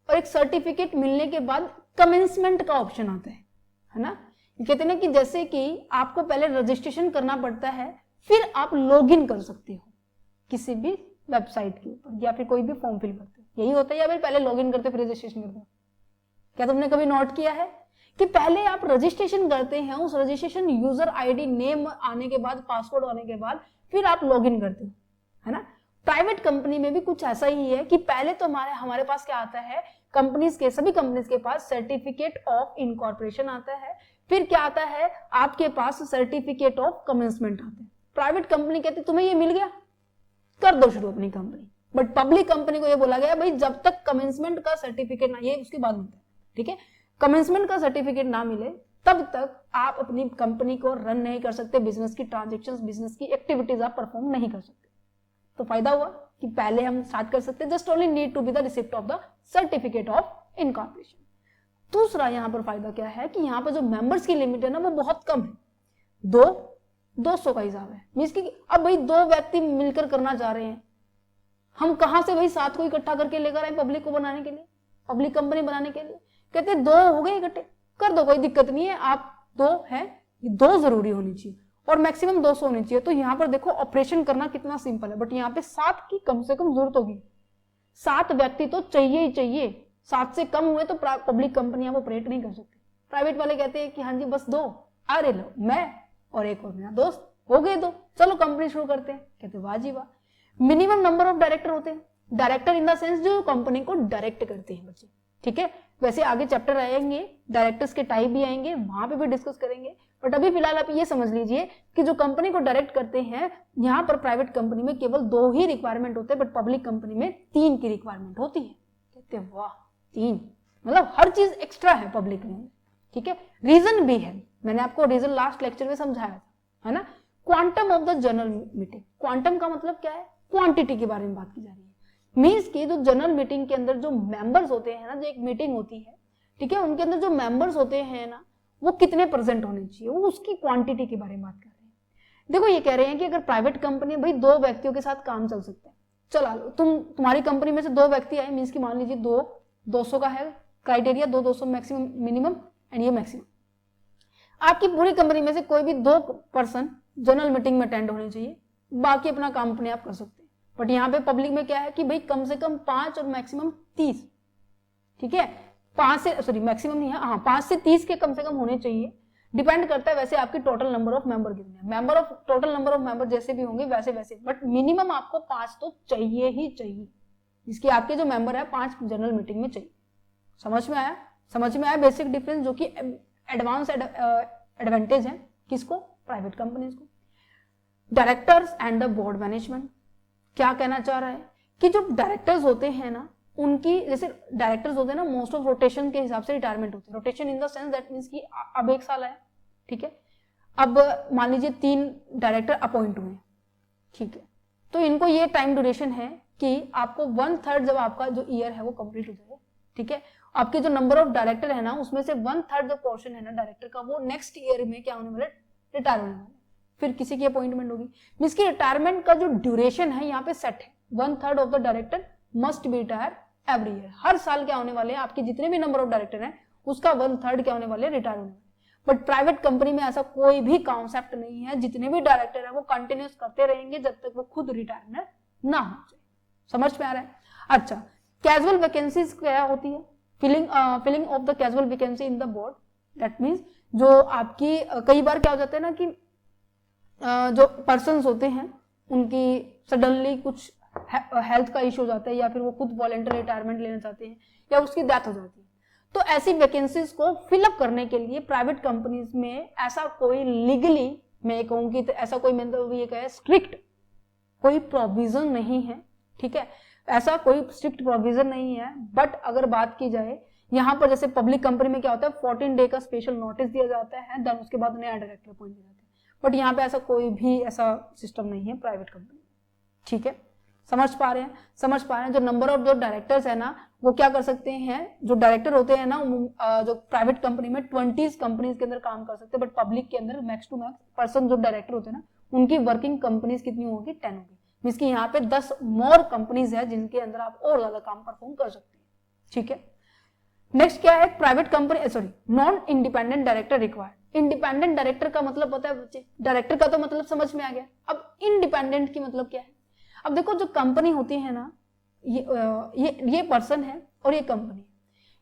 और एक सर्टिफिकेट मिलने के बाद कमेंसमेंट का ऑप्शन आता है ना। कहते हैं कि जैसे कि आपको पहले रजिस्ट्रेशन करना पड़ता है, फिर आप लॉगिन कर सकते हो किसी भी वेबसाइट के ऊपर या फिर कोई भी फॉर्म फिल करते हो, यही होता है, या फिर पहले लॉगिन करते फिर रजिस्ट्रेशन करते हो। क्या तुमने कभी नोट किया है कि पहले आप रजिस्ट्रेशन करते हैं, उस रजिस्ट्रेशन यूजर आईडी नेम आने के बाद, पासवर्ड आने के बाद फिर आप लॉगिन करते हो, है ना। प्राइवेट कंपनी में भी कुछ ऐसा ही है कि पहले तो हमारे पास क्या आता है, कंपनीज के, सभी कंपनीज के पास सर्टिफिकेट ऑफ इनकॉर्पोरेशन आता है, फिर क्या आता है आपके पास सर्टिफिकेट ऑफ कमेंसमेंट आता है। प्राइवेट कंपनी कहती तुम्हें ये मिल गया, कर दो शुरू अपनी कंपनी, बट पब्लिक कंपनी को ये बोला गया भाई जब तक कमेंसमेंट का सर्टिफिकेट ना, ये उसके बाद होता है। ठीक है, कमेंसमेंट का सर्टिफिकेट ना मिले तब तक आप अपनी कंपनी को रन नहीं कर सकते, बिजनेस की ट्रांजेक्शंस, बिजनेस की एक्टिविटीज आप परफॉर्म नहीं कर सकते। तो फायदा हुआ कि पहले हम स्टार्ट कर सकते, just only need to be the receipt of the certificate of incorporation. दूसरा यहाँ पर फायदा क्या है कि यहाँ पर जो मेंबर्स की लिमिट है ना वो बहुत कम है, 200 का हिसाब है। मींस कि अब भाई 2 व्यक्ति मिलकर करना चाह रहे हैं, हम कहां से भाई 7 को इकट्ठा करके लेकर आए पब्लिक को बनाने के लिए, पब्लिक कंपनी बनाने के लिए। कहते 2 हो गए इकट्ठे, कर दो, कोई दिक्कत नहीं है, आप 2 है, 2 जरूरी होनी चाहिए और मैक्सिमम 200 होनी चाहिए। तो यहाँ पर देखो ऑपरेशन करना कितना सिंपल है, बट यहाँ पे 7 की कम से कम जरूरत होगी, 7 व्यक्ति तो चाहिए ही चाहिए। 7 से कम हुए तो पब्लिक कंपनी आप ऑपरेट नहीं कर सकते। प्राइवेट वाले कहते हैं कि हाँ जी बस 2, अरे लो मैं और एक और मेरा दोस्त, हो गए 2, चलो कंपनी शुरू करते हैं। कहते वाह जी वाह। मिनिमम नंबर ऑफ डायरेक्टर होते हैं, डायरेक्टर इन द सेंस जो कंपनी को डायरेक्ट करते हैं बच्चे, ठीक है। वैसे आगे चैप्टर आएंगे, डायरेक्टर्स के टाइप भी आएंगे, वहां पे भी डिस्कस करेंगे, बट अभी फिलहाल आप ये समझ लीजिए कि जो कंपनी को डायरेक्ट करते हैं, यहाँ पर प्राइवेट कंपनी में केवल 2 ही रिक्वायरमेंट होते हैं, बट पब्लिक कंपनी में 3 की रिक्वायरमेंट होती है। कहते हैं वाह 3, मतलब हर चीज एक्स्ट्रा है पब्लिक में, ठीक है। रीजन भी है, मैंने आपको रीजन लास्ट लेक्चर में समझाया था, है ना। Quantum of the general meeting, quantum का मतलब क्या है, क्वांटिटी के बारे में बात की जा रही है। मींस की जो जनरल मीटिंग के अंदर जो मेंबर्स होते हैं ना, जो एक मीटिंग होती है, ठीक है, उनके अंदर जो मेंबर्स होते हैं ना वो कितने परसेंट होने चाहिए, वो उसकी क्वांटिटी के बारे में बात कर रहे हैं। देखो ये कह रहे हैं कि अगर प्राइवेट कंपनी भाई 2 व्यक्तियों के साथ काम चल सकता है, चला लो तुम्हारी कंपनी में से 2 व्यक्ति आए, मींस की मान लीजिए 200 का है क्राइटेरिया, 200 मैक्सिमम मिनिमम एंड ये मैक्सिमम। आपकी पूरी कंपनी में से कोई भी 2 पर्सन जनरल मीटिंग में अटेंड होने चाहिए, बाकी अपना काम अपने आप कर सकते हैं। बट यहाँ पे पब्लिक में क्या है कि भाई कम से कम 5 और मैक्सिमम 30, ठीक है, 5 से सॉरी मैक्सिमम नहीं है, हाँ 5 से 30 के कम से कम होने चाहिए। डिपेंड करता है वैसे आपकी टोटल नंबर ऑफ मेंबर कितने हैं, टोटल नंबर ऑफ मेंबर जैसे भी होंगे वैसे वैसे, बट मिनिमम आपको 5 तो चाहिए ही चाहिए, जिसकी आपके जो मेंबर है 5 जनरल मीटिंग में चाहिए। समझ में आया? समझ में आया बेसिक डिफरेंस, जो कि एडवांस एडवांटेज है किसको, प्राइवेट कंपनीज को। Directors and the board management, क्या कहना चाह रहा है कि जो डायरेक्टर्स होते हैं ना, उनकी जैसे डायरेक्टर्स होते हैं ना, मोस्ट ऑफ रोटेशन के हिसाब से रिटायरमेंट होती है। Rotation in the sense that means कि अब 1 साल है, ठीक है, अब मान लीजिए 3 डायरेक्टर अपॉइंट हुए, ठीक है, तो इनको ये टाइम ड्यूरेशन है कि आपको 1/3 जब आपका जो ईयर है वो कंप्लीट हो जाए, ठीक है, आपके जो नंबर ऑफ डायरेक्टर है ना उसमें से 1/3 जो पोर्शन है ना डायरेक्टर का, वो नेक्स्ट ईयर में क्या होने वाले, रिटायर होने वाले, फिर किसी की अपॉइंटमेंट होगी। मींस की रिटायरमेंट का जो ड्यूरेशन है यहाँ पे सेट है, 1/3 of the director must be retire every year. हर साल क्या होने वाले हैं, आपके जितने भी नंबर ऑफ डायरेक्टर हैं उसका 1/3 क्या होने वाले, रिटायर होने वाले। बट प्राइवेट कंपनी में ऐसा कोई भी कॉन्सेप्ट नहीं है, जितने भी डायरेक्टर है वो कंटिन्यूस करते रहेंगे जब तक वो खुद रिटायरमेंट ना हो जाए। समझ में आ रहा है? अच्छा, कैजुअल वैकेंसीज क्या होती है, filling of the casual vacancy in the board, that means जो आपकी कई बार क्या हो जाता है ना कि जो पर्सन्स होते हैं उनकी सडनली कुछ हेल्थ का इश्यू हो जाता है, या फिर वो खुद वॉलंटरी रिटायरमेंट लेना चाहते हैं, या उसकी डेथ हो जाती है, तो ऐसी वैकेंसीज को फिलअप करने के लिए प्राइवेट कंपनीज में ऐसा कोई लीगली, मैं कहूंगी तो ऐसा कोई मतलब ये कहे स्ट्रिक्ट कोई प्रोविजन नहीं है, ठीक है, ऐसा कोई स्ट्रिक्ट प्रोविजन नहीं है। बट अगर बात की जाए यहाँ पर, जैसे पब्लिक कंपनी में क्या होता है, 14 डे का स्पेशल नोटिस दिया जाता है, देन उसके बाद नया डायरेक्टर अपॉइंट किया जाता है। बट यहाँ पे ऐसा कोई भी ऐसा सिस्टम नहीं है प्राइवेट कंपनी, ठीक है। समझ पा रहे हैं? समझ पा रहे हैं? जो नंबर ऑफ जो डायरेक्टर्स है ना वो क्या कर सकते हैं, जो डायरेक्टर होते हैं ना जो प्राइवेट कंपनी में 20 कंपनीज के अंदर काम कर सकते हैं, बट पब्लिक के अंदर मैक्स टू मैक्स पर्सन जो डायरेक्टर होते हैं ना उनकी वर्किंग कंपनीज कितनी होगी, 10 होगी। मींस की यहाँ पे 10 मोर कंपनीज है जिनके अंदर आप और ज्यादा काम परफॉर्म कर सकते हैं, ठीक है। नेक्स्ट क्या है, private company sorry non independent director required. Independent director का मतलब पता है बच्चे, डायरेक्टर का तो मतलब समझ में आ गया, अब इंडिपेंडेंट की मतलब क्या है। अब देखो जो कंपनी होती है ना, ये पर्सन है और ये कंपनी,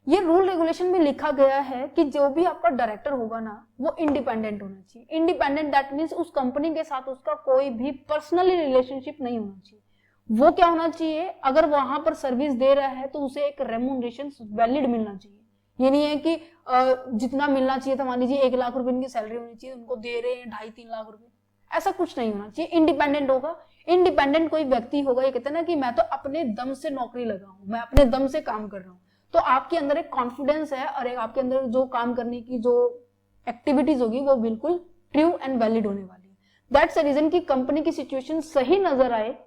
ये रूल रेगुलेशन में लिखा गया है कि जो भी आपका डायरेक्टर होगा ना वो इंडिपेंडेंट होना चाहिए। इंडिपेंडेंट दैट मींस उस कंपनी के साथ उसका कोई भी पर्सनली रिलेशनशिप नहीं होना चाहिए। वो क्या होना चाहिए, अगर वहां पर सर्विस दे रहा है तो उसे एक रेम्यूनरेशन वैलिड मिलना चाहिए। ये नहीं है कि जितना मिलना चाहिए था, मान लीजिए 1 लाख रुपए इनकी सैलरी होनी चाहिए, उनको दे रहे हैं 2.5-3 लाख रुपए, ऐसा कुछ नहीं होना चाहिए। इंडिपेंडेंट होगा, इंडिपेंडेंट कोई व्यक्ति होगा, ये कहते हैं ना कि मैं तो अपने दम से नौकरी लगा हूं, मैं अपने दम से काम कर रहा हूं, तो आपके अंदर एक कॉन्फिडेंस है और एक आपके अंदर जो काम करने की जो एक्टिविटीज होगी वो बिल्कुल ट्रू एंड वैलिड होने वाली है। दैट्स द रीजन कि कंपनी की सिचुएशन सही नजर आए,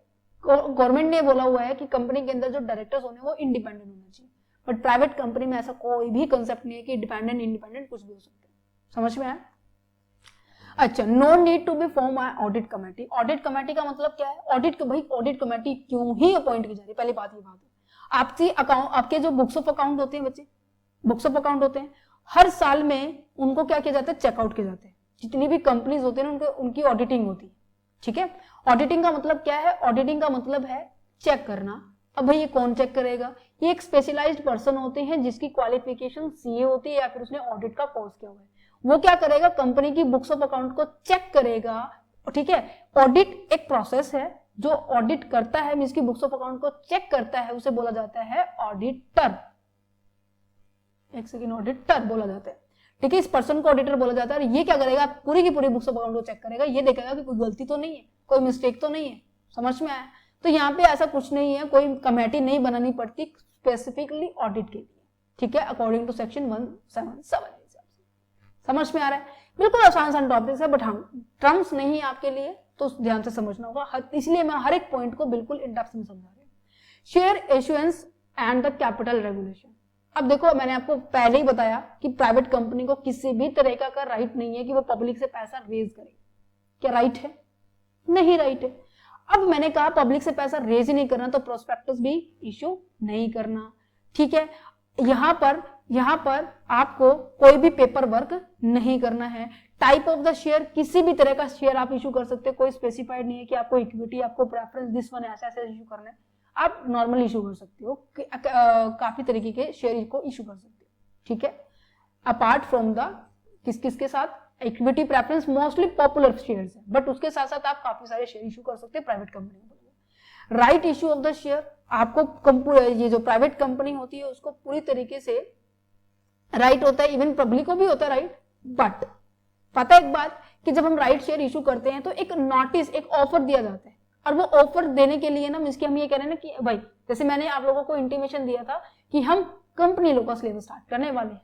गवर्नमेंट ने बोला हुआ है कि कंपनी के अंदर जो डायरेक्टर्स होने वो इंडिपेंडेंट होना चाहिए, बट प्राइवेट कंपनी में ऐसा कोई भी कंसेप्ट नहीं है कि डिपेंडेंट इंडिपेंडेंट कुछ भी हो सकता है। समझ में आया? अच्छा, no need to be form audit committee. Audit committee का मतलब क्या है? ऑडिट, भाई ऑडिट कमेटी क्यों ही अपॉइंट की जा रही है, पहली बात ये बात है। आपके जो बुक्स ऑफ अकाउंट होते हैं बच्चे, बुक्स ऑफ अकाउंट होते हैं, हर साल में उनको क्या किया जाता है? चेकआउट किए जाते हैं। जितनी भी कंपनीज होती है ना उनकी ऑडिटिंग होती है, ठीक है। ऑडिटिंग का मतलब क्या है? ऑडिटिंग का मतलब है चेक करना। अब भाई ये कौन चेक करेगा? ये एक स्पेशलाइज्ड पर्सन होते हैं जिसकी क्वालिफिकेशन सीए होती है या फिर उसने ऑडिट का कोर्स किया हुआ है। वो क्या करेगा? कंपनी की बुक्स ऑफ अकाउंट को चेक करेगा, ठीक है। ऑडिट एक प्रोसेस है, जो ऑडिट करता है मींस की बुक्स ऑफ अकाउंट को चेक करता है, उसे बोला जाता है ऑडिटर। एक सेकेंड, ऑडिटर बोला जाता है, ठीक है। इस पर्सन को ऑडिटर बोला जाता है। ये क्या करेगा? पूरी की पूरी बुक्स ऑफ अकाउंट को चेक करेगा, ये देखेगा कि कोई गलती तो नहीं है, कोई मिस्टेक तो नहीं है। समझ में आया? तो यहाँ पे ऐसा कुछ नहीं है, कोई कमेटी नहीं बनानी पड़ती स्पेसिफिकली ऑडिट के लिए, ठीक है, अकॉर्डिंग टू सेक्शन 177। समझ में आ रहा है? बिल्कुल आसान टॉपिक है, बट हाँ टर्म्स नहीं है आपके लिए तो ध्यान से समझना होगा, इसलिए मैं हर एक पॉइंट को बिल्कुल इन डेप्थ में समझा रही हूँ। Share issuance and the capital regulation. अब देखो, मैंने आपको पहले ही बताया कि प्राइवेट कंपनी को किसी भी तरह का राइट नहीं है कि वो पब्लिक से पैसा रेज करे। क्या राइट है? नहीं राइट है। अब मैंने कहा पब्लिक से पैसा रेज ही नहीं करना तो प्रोस्पेक्टस भी इशू नहीं करना, ठीक है। यहाँ पर आपको कोई भी पेपर वर्क नहीं करना है। टाइप ऑफ द शेयर, किसी भी तरह का शेयर आप इशू कर सकते हैं, कोई स्पेसिफाइड नहीं है कि आपको इक्विटी, आपको प्रेफरेंस, दिस वन ऐसा इशू करना है। आप नॉर्मल इशू कर सकते हो, काफी तरीके के शेयर को इशू कर सकते हो, ठीक है। अपार्ट फ्रॉम द किसके साथ? Equity preference mostly popular shares है, बट उसके साथ साथ आप काफी सारे शेयर इशू कर सकते हैं प्राइवेट कंपनी में। Right issue of the share, आपको ये जो प्राइवेट कंपनी होती है उसको पूरी तरीके से राइट होता है, इवन पब्लिक को भी होता है राइट। बट पता है एक बात कि जब हम राइट शेयर इशू करते हैं तो एक नोटिस, एक ऑफर दिया जाता है, और वो ऑफर देने के लिए ना मींस कि हम ये कह रहे हैं ना कि भाई जैसे मैंने आप लोगों को इंटीमेशन दिया था कि हम कंपनी लोग का सिलेबस स्टार्ट करने वाले हैं,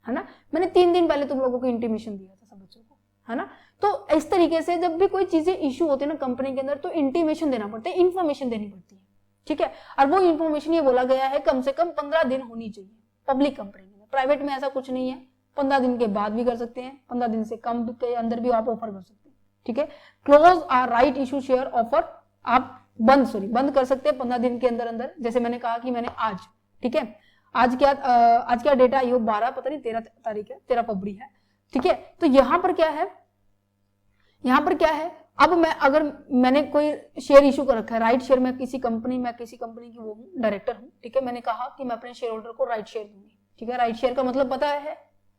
है ना। मैंने 3 दिन पहले तुम लोगों को इंटीमेशन दिया था सब बच्चों को, है ना। तो इस तरीके से जब भी कोई चीजें इशू होती है ना कंपनी के अंदर तो इंटीमेशन देना पड़ता है, इन्फॉर्मेशन देनी पड़ती है, ठीक है। और वो इन्फॉर्मेशन ये बोला गया है कम से कम 15 दिन होनी चाहिए पब्लिक कंपनी में। प्राइवेट में ऐसा कुछ नहीं है, 15 दिन के बाद भी कर सकते हैं, 15 दिन से कम के अंदर भी आप ऑफर कर सकते हैं, ठीक है। Close are right issue share offer, आप बंद कर सकते हैं 15 दिन के अंदर। जैसे मैंने कहा कि मैंने आज, ठीक है, आज क्या डेटा है? 12 पता नहीं 13 तारीख है, 13 फरवरी है, ठीक है। तो यहाँ पर क्या है? अब अगर मैंने कोई शेयर इशू कर रखा है, राइट शेयर, मैं किसी कंपनी की वो डायरेक्टर हूँ, ठीक है। मैंने कहा कि मैं अपने शेयर होल्डर को राइट शेयर दूंगी, ठीक है। राइट शेयर का मतलब पता है?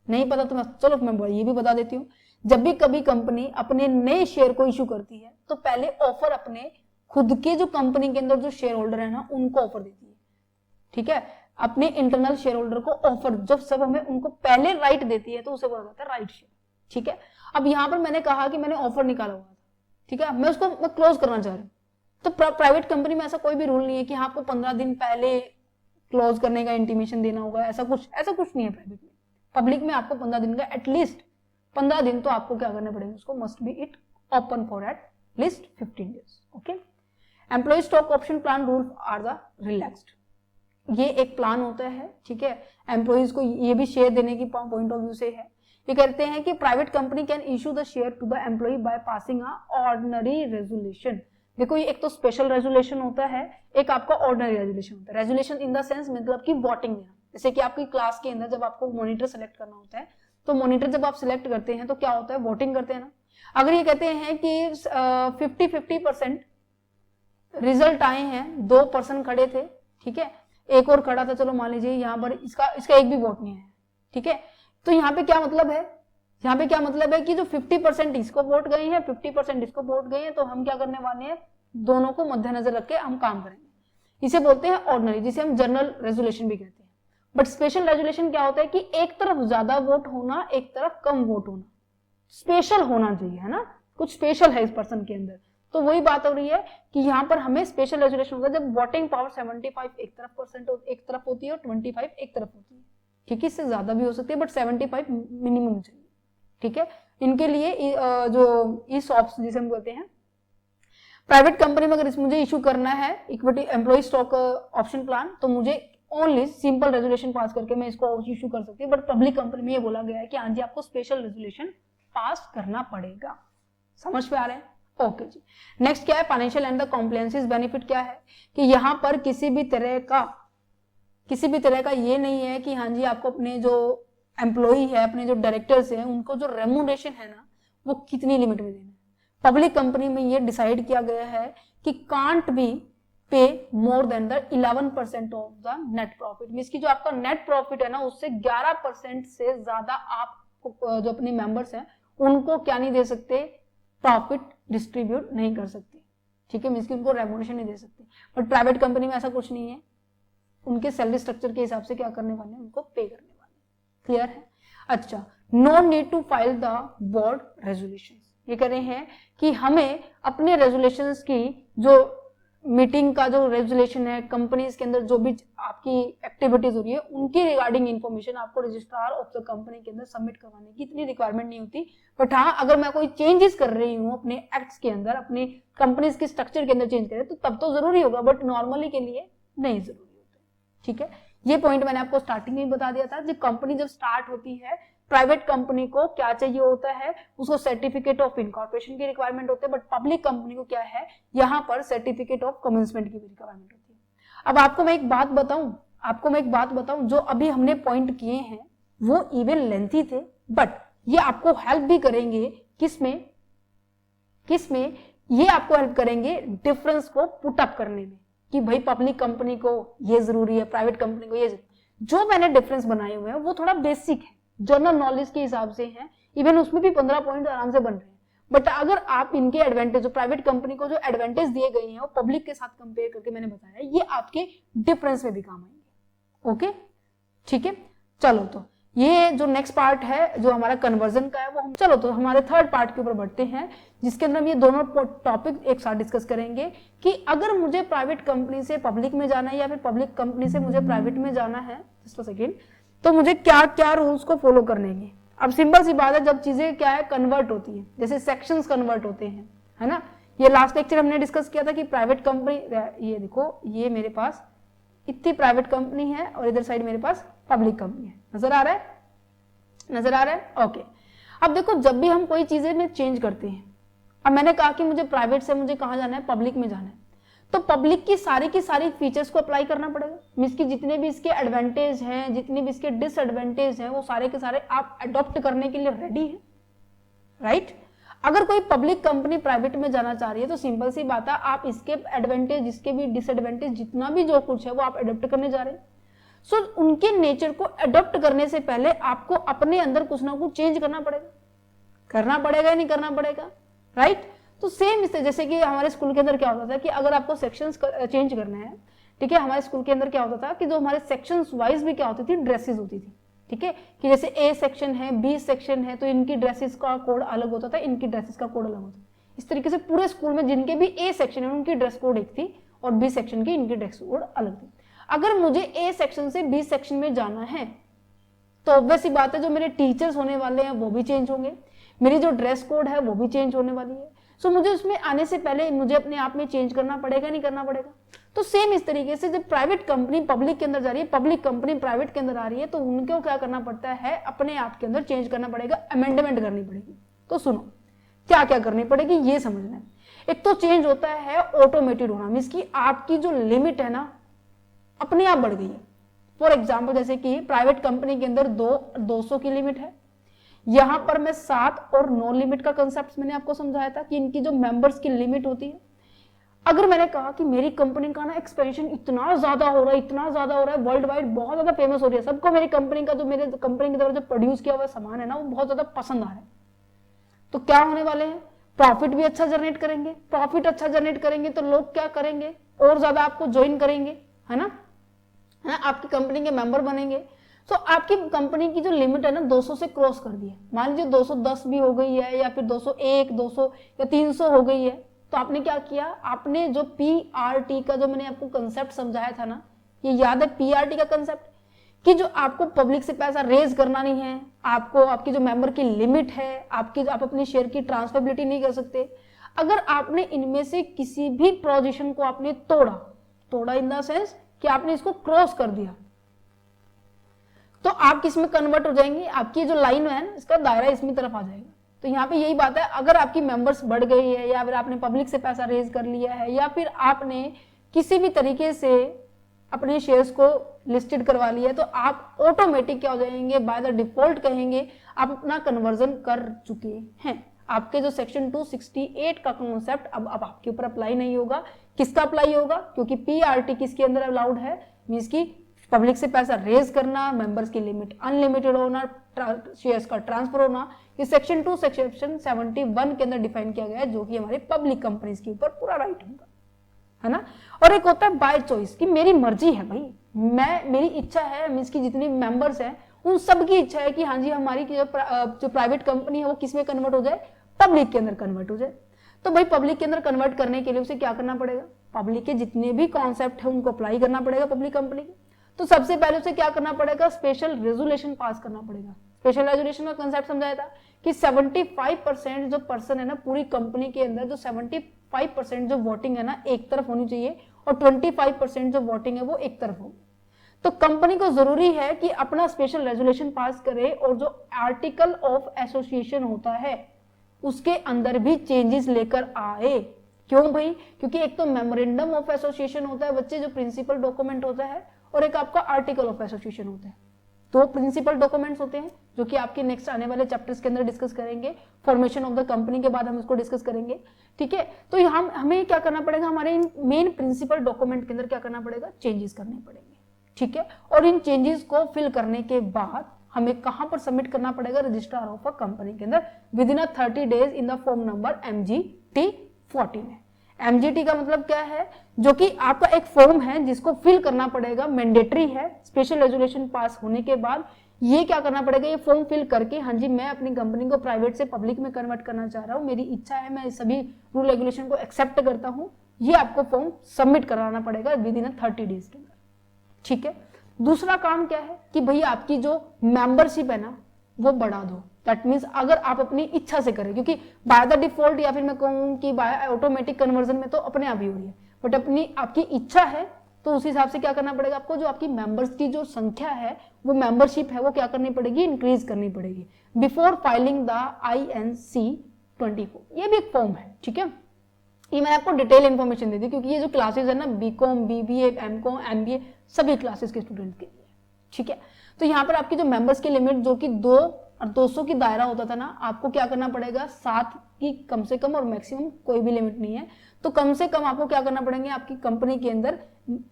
नहीं पता तो मैं ये भी बता देती हूँ। जब भी कभी कंपनी अपने नए शेयर को इशू करती है तो पहले ऑफर अपने खुद के जो कंपनी के अंदर जो शेयर होल्डर है ना उनको ऑफर देती है, ठीक है। अपने इंटरनल शेयर होल्डर को ऑफर जब सब हमें उनको पहले राइट देती है तो उसे बोला जाता है राइट शेयर, ठीक है। अब यहाँ पर मैंने कहा कि मैंने ऑफर निकाला हुआ था, ठीक है, मैं क्लोज करना चाह रही हूँ। तो प्राइवेट कंपनी में ऐसा कोई भी रूल नहीं है कि हाँ आपको 15 दिन पहले क्लोज करने का इंटीमेशन देना होगा, ऐसा कुछ नहीं है प्राइवेट में। पब्लिक में आपको 15 दिन का एटलीस्ट 15 दिन तो आपको क्या करने पड़ेंगे, उसको must be it open for at least 15 days, okay. Employ stock option plan rule are the relaxed, ये एक प्लान होता है, ठीक है। एम्प्लॉइज को ये भी शेयर देने की पॉइंट ऑफ व्यू से है। ये कहते हैं कि private company can issue the share to the employ by passing a ordinary resolution. देखो ये एक तो स्पेशल रेजोल्यूशन होता है, एक आपका ऑर्डिनरी रेजोल्यूशन होता है। रेजोल्यूशन इन द सेंस मतलब कि वोटिंग देना, जैसे कि आपकी क्लास के अंदर जब आपको मॉनिटर सेलेक्ट करना होता है तो मॉनिटर जब आप सिलेक्ट करते हैं तो क्या होता है, वोटिंग करते हैं ना। अगर ये कहते हैं कि 50-50% रिजल्ट आए हैं, 2 पर्सन खड़े थे, ठीक है, एक और खड़ा था, चलो मान लीजिए यहाँ पर इसका एक भी वोट नहीं है, ठीक है। तो यहाँ पे क्या मतलब है कि जो 50% इसको वोट गए हैं, 50% इसको वोट गए हैं, तो हम क्या करने वाले हैं, दोनों को मद्देनजर रख के हम काम करेंगे। इसे बोलते हैं ऑर्डिनरी, जिसे हम जनरल रेजोल्यूशन भी कहते हैं। बट स्पेशल रेजोल्यूशन क्या होता है कि एक तरफ ज्यादा वोट होना, एक तरफ कम वोट होना, स्पेशल होना चाहिए, है ना, कुछ स्पेशल है इस पर्सन के अंदर, तो वही बात हो रही है कि यहाँ पर हमें स्पेशल रेजोल्यूशन होगा जब वोटिंग पावर 75 एक तरफ होती है और 25 एक तरफ होती है, ठीक है। इससे ज्यादा भी हो सकती है बट 75 मिनिमम चाहिए, ठीक है। इनके लिए जो ESOPs जिसे हम कहते हैं, प्राइवेट कंपनी में अगर मुझे इशू करना है equity employ stock option plan, तो मुझे ओनली सिंपल रेजोल्यूशन पास करके मैं इसको इशू कर सकती हूँ। बट पब्लिक कंपनी में ये बोला गया है कि हाँ जी आपको स्पेशल रेजोल्यूशन पास करना पड़ेगा। समझ में आ रहा है? ओके जी। नेक्स्ट क्या है, financial and the compliances benefit क्या है कि यहाँ पर किसी भी तरह का ये नहीं है कि हाँ जी आपको अपने जो एम्प्लॉय है, अपने जो डायरेक्टर्स हैं, उनको जो रेम्यूनरेशन है ना वो कितनी लिमिट में देना है। पब्लिक कंपनी में ये डिसाइड किया गया है कि कांट बी पे more than the 11% of the net profit. Means की जो आपका नेट प्रॉफिट है ना उससे 11% से ज्यादा आप जो अपने मेंबर्स हैं उनको क्या नहीं दे सकते, प्रॉफिट डिस्ट्रीब्यूट नहीं कर सकते, ठीक है। मींस की उनको रेम्यूनरेशन नहीं दे सकते। बट प्राइवेट कंपनी में ऐसा कुछ नहीं है, उनके सैलरी स्ट्रक्चर के हिसाब से क्या करने वाले हैं, उनको पे करने वाले। क्लियर है? अच्छा, no need to file the board resolution. ये कह रहे हैं कि हमें अपने रेजोल्यूशंस की जो मीटिंग का जो रेजोल्यूशन है, कंपनीज के अंदर जो भी आपकी एक्टिविटीज हो रही है उनकी रिगार्डिंग इन्फॉर्मेशन आपको रजिस्ट्रार ऑफ द कंपनी के अंदर सबमिट करवाने की इतनी रिक्वायरमेंट नहीं होती। बट हाँ, अगर मैं कोई चेंजेस कर रही हूँ अपने एक्ट्स के अंदर, अपनी कंपनीज के स्ट्रक्चर के अंदर चेंज करें तो तब तो जरूरी होगा, बट नॉर्मली के लिए नहीं जरूरी होता, ठीक है। ये पॉइंट मैंने आपको स्टार्टिंग में बता दिया था। जब कंपनी जब स्टार्ट होती है, प्राइवेट कंपनी को क्या चाहिए होता है, उसको सर्टिफिकेट ऑफ इनकॉर्पोरेशन की रिक्वायरमेंट होती है। बट पब्लिक कंपनी को क्या है, यहाँ पर सर्टिफिकेट ऑफ कमेंसमेंट की भी रिक्वायरमेंट होती है। अब आपको मैं एक बात बताऊं, जो अभी हमने पॉइंट किए हैं वो इवन लेंथी थे, बट ये आपको हेल्प भी करेंगे किसमें, ये आपको हेल्प करेंगे डिफरेंस को पुट अप करने में कि भाई पब्लिक कंपनी को ये जरूरी है, प्राइवेट कंपनी को ये जरूरी। जो मैंने डिफरेंस बनाए हुए हैं वो थोड़ा बेसिक है, जनरल नॉलेज के हिसाब से है, इवन उसमें भी 15 पॉइंट आराम से बन रहे हैं। बट अगर आप इनके एडवांटेज, जो प्राइवेट कंपनी को जो एडवांटेज दिए गए हैं वो पब्लिक के साथ कंपेयर करके मैंने बताया, ये आपके डिफरेंस में भी काम आएंगे। ओके, ठीक है। चलो, तो ये जो नेक्स्ट पार्ट है जो हमारा कन्वर्जन का है वो हम, चलो तो हमारे थर्ड पार्ट के ऊपर बढ़ते हैं, जिसके अंदर हम ये दोनों टॉपिक एक साथ डिस्कस करेंगे कि अगर मुझे प्राइवेट कंपनी से पब्लिक में जाना है या फिर पब्लिक कंपनी से मुझे प्राइवेट में जाना है, जस्ट अ सेकेंड, तो मुझे क्या क्या रूल्स को फॉलो करने हैं। अब सिंपल सी बात है, जब चीजें क्या है कन्वर्ट होती है, जैसे सेक्शंस कन्वर्ट होते हैं, है ना। ये लास्ट लेक्चर हमने डिस्कस किया था कि प्राइवेट कंपनी, ये देखो, ये मेरे पास इतनी प्राइवेट कंपनी है और इधर साइड मेरे पास पब्लिक कंपनी है। नजर आ रहा है? ओके। अब देखो, जब भी हम कोई चीजें में चेंज करते हैं, अब मैंने कहा कि मुझे प्राइवेट से मुझे कहाँ जाना है, पब्लिक में जाना है, तो पब्लिक की सारी फीचर्स को अप्लाई करना पड़ेगा। मींस कि जितने भी इसके एडवांटेज हैं, जितने भी इसके डिसएडवांटेज हैं, वो सारे के सारे आप अडॉप्ट करने के लिए रेडी हैं, राइट। अगर कोई पब्लिक कंपनी प्राइवेट में जाना चाह रही है तो सिंपल सी बात है, आप इसके एडवांटेज, इसके भी डिसएडवांटेज, जितना भी जो कुछ है वो आप अडॉप्ट करने जा रहे हैं। सो उनके नेचर को अडॉप्ट करने से पहले आपको अपने अंदर कुछ ना कुछ चेंज करना पड़ेगा या नहीं करना पड़ेगा, राइट। तो सेम इससे, जैसे कि हमारे स्कूल के अंदर क्या होता था कि अगर आपको सेक्शंस चेंज करना है, ठीक है, हमारे स्कूल के अंदर क्या होता था कि जो हमारे सेक्शंस वाइज भी क्या होती थी, ड्रेसेस होती थी, ठीक है, कि जैसे ए सेक्शन है, बी सेक्शन है, तो इनकी ड्रेसेस का कोड अलग होता था, इनकी ड्रेसेस का कोड अलग होता था। इस तरीके से पूरे स्कूल में जिनके भी ए सेक्शन है उनकी ड्रेस कोड एक थी और बी सेक्शन की इनकी ड्रेस कोड अलग थी। अगर मुझे ए सेक्शन से बी सेक्शन में जाना है तो ऑब्वियस सी बात है, जो मेरे टीचर्स होने वाले हैं वो भी चेंज होंगे, मेरी जो ड्रेस कोड है वो भी चेंज होने वाली है। सो मुझे उसमें आने से पहले मुझे अपने आप में चेंज करना पड़ेगा, नहीं करना पड़ेगा। तो सेम इस तरीके से जब प्राइवेट कंपनी पब्लिक के अंदर जा रही है, पब्लिक कंपनी प्राइवेट के अंदर आ रही है, तो उनको क्या करना पड़ता है, अपने आप के अंदर चेंज करना पड़ेगा, अमेंडमेंट करनी पड़ेगी। तो सुनो क्या क्या करनी पड़ेगी ये समझना है। एक तो चेंज होता है ऑटोमेटेड होना, मींस की आपकी जो लिमिट है ना अपने आप बढ़ गई है। फॉर एग्जाम्पल, जैसे कि प्राइवेट कंपनी के अंदर 200 की लिमिट है, यहां पर मैं 7 और 9 लिमिट का कंसेप्ट मैंने आपको समझाया था कि इनकी जो मेंबर्स की लिमिट होती है। अगर मैंने कहा कि मेरी कंपनी का ना एक्सपेंशन इतना ज्यादा हो रहा है, वर्ल्ड वाइड बहुत ज्यादा फेमस हो रही है, सबको मेरी कंपनी का जो मेरे कंपनी की तरफ जो प्रोड्यूस किया हुआ सामान है ना वो बहुत ज्यादा पसंद आ रहा है, तो क्या होने वाले हैं, प्रॉफिट भी अच्छा जनरेट करेंगे। प्रॉफिट अच्छा जनरेट करेंगे तो लोग क्या करेंगे, और ज्यादा आपको ज्वाइन करेंगे, है ना, आपकी कंपनी के मेंबर बनेंगे। तो आपकी कंपनी की जो लिमिट है ना 200 से क्रॉस कर दी है, मान लीजिए 210 भी हो गई है, या फिर 201, 200 या 300 हो गई है, तो आपने क्या किया, आपने जो PRT का जो मैंने आपको कंसेप्ट समझाया था ना, ये याद है PRT का कंसेप्ट, कि जो आपको पब्लिक से पैसा रेज करना नहीं है, आपको आपकी जो मेंबर की लिमिट है, आप अपने शेयर की ट्रांसफरेबिलिटी नहीं कर सकते। अगर आपने इनमें से किसी भी प्रोविजन को आपने तोड़ा इन द सेंस कि आपने इसको क्रॉस कर दिया, तो आप किस में कन्वर्ट हो जाएंगे, आपकी जो लाइन है ना, इसका दायरा इसमें तरफ आ जाएगा। तो यहाँ पे यही बात है, अगर आपकी मेंबर्स बढ़ गई है, या फिर आपने पब्लिक से पैसा रेज कर लिया है, या फिर आपने किसी भी तरीके से अपने शेयर्स को लिस्टेड करवा लिया है, तो आप ऑटोमेटिक क्या हो जाएंगे, बाय द डिफॉल्ट कहेंगे आप अपना कन्वर्जन कर चुके हैं। आपके जो सेक्शन 268 का कॉन्सेप्ट अब आपके ऊपर अप्लाई नहीं होगा। किसका अप्लाई होगा, क्योंकि PRT किसके अंदर अलाउड है, मींस की पब्लिक से पैसा रेज करना, मेंबर्स की लिमिट अनलिमिटेड होना, शेयर्स का ट्रांसफर होना, ये सेक्शन 2 सेक्शन 71 के अंदर डिफाइन किया गया है, जो कि हमारी पब्लिक कंपनीज के ऊपर पूरा राइट होगा, है ना। और एक होता है बाय चॉइस, कि मेरी मर्जी है भाई, मेरी इच्छा है, मींस की जितनी मेंबर्स हैं उन सबकी इच्छा है कि हाँ जी हमारी जो प्राइवेट कंपनी है वो किस में कन्वर्ट हो जाए, पब्लिक के अंदर कन्वर्ट हो जाए। तो भाई पब्लिक के अंदर कन्वर्ट करने के लिए उसे क्या करना पड़ेगा, पब्लिक के जितने भी कॉन्सेप्ट है उनको अप्लाई करना पड़ेगा पब्लिक कंपनी के। तो सबसे पहले उसे क्या करना पड़ेगा, स्पेशल रेजोल्यूशन पास करना पड़ेगा। स्पेशल रेजोल्यूशन का कंसेप्ट समझाया था कि 75% जो पर्सन है ना पूरी कंपनी के अंदर, जो 75% जो वोटिंग है ना एक तरफ होनी चाहिए, और 25% जो वोटिंग है वो एक तरफ हो। तो कंपनी को जरूरी है कि अपना स्पेशल रेजोल्यूशन पास करे, और जो आर्टिकल ऑफ एसोसिएशन होता है उसके अंदर भी चेंजेस लेकर आए। क्यों भाई, क्योंकि एक तो मेमोरेंडम ऑफ एसोसिएशन होता है बच्चे, जो प्रिंसिपल डॉक्यूमेंट होता है, और एक आपका आर्टिकल ऑफ एसोसिएशन होता है। दो प्रिंसिपल डॉक्यूमेंट्स होते हैं जो कि आपके नेक्स्ट आने वाले चैप्टर्स के अंदर डिस्कस करेंगे। फॉर्मेशन ऑफ द कंपनी के बाद हम इसको डिस्कस करेंगे, ठीक है। तो हमें क्या करना पड़ेगा, हमारे इन मेन प्रिंसिपल डॉक्यूमेंट के अंदर क्या करना पड़ेगा, चेंजेस करने पड़ेंगे, ठीक है। और इन चेंजेस को फिल करने के बाद हमें कहां पर सबमिट करना पड़ेगा, रजिस्ट्रार ऑफ अ कंपनी के अंदर with in 30 days in the form number MGT14 है। MGT का मतलब क्या है, जो कि आपका एक फॉर्म है जिसको फिल करना पड़ेगा, मैंडेटरी है। स्पेशल रेजोल्यूशन पास होने के बाद ये क्या करना पड़ेगा, ये फॉर्म फिल करके, हाँ जी मैं अपनी कंपनी को प्राइवेट से पब्लिक में कन्वर्ट करना चाह रहा हूँ, मेरी इच्छा है, मैं सभी रूल रेगुलेशन को एक्सेप्ट करता हूँ, ये आपको फॉर्म सबमिट कराना पड़ेगा विद इन 30 डेज के अंदर, ठीक है। दूसरा काम क्या है कि भाई आपकी जो मेंबरशिप है ना वो बढ़ा दो। दैट मीन्स अगर आप अपनी इच्छा से करें, क्योंकि बाय द डिफॉल्ट या फिर मैं कहूँ कि बाय ऑटोमेटिक कन्वर्जन में तो अपने आप ही हो रही है, बट आपकी इच्छा है तो उस हिसाब से क्या करना पड़ेगा आपको, जो आपकी मेंबर्स की जो संख्या है, वो मेंबरशिप है, वो क्या करनी पड़ेगी, इंक्रीज करनी पड़ेगी बिफोर फाइलिंग द INC24। ये भी एक फॉर्म है, ठीक है। ये मैंने आपको डिटेल इंफॉर्मेशन दे दी, क्योंकि ये जो क्लासेस है ना BCom, BBA, MCom, MBA सभी क्लासेस के स्टूडेंट के लिए, ठीक है। तो यहाँ पर आपकी जो मेंबर्स की लिमिट जो कि 2 और 200 की दायरा होता था ना, आपको क्या करना पड़ेगा, 7 की कम से कम, और मैक्सिमम कोई भी लिमिट नहीं है, तो कम से कम आपको क्या करना पड़ेंगे, आपकी कंपनी के अंदर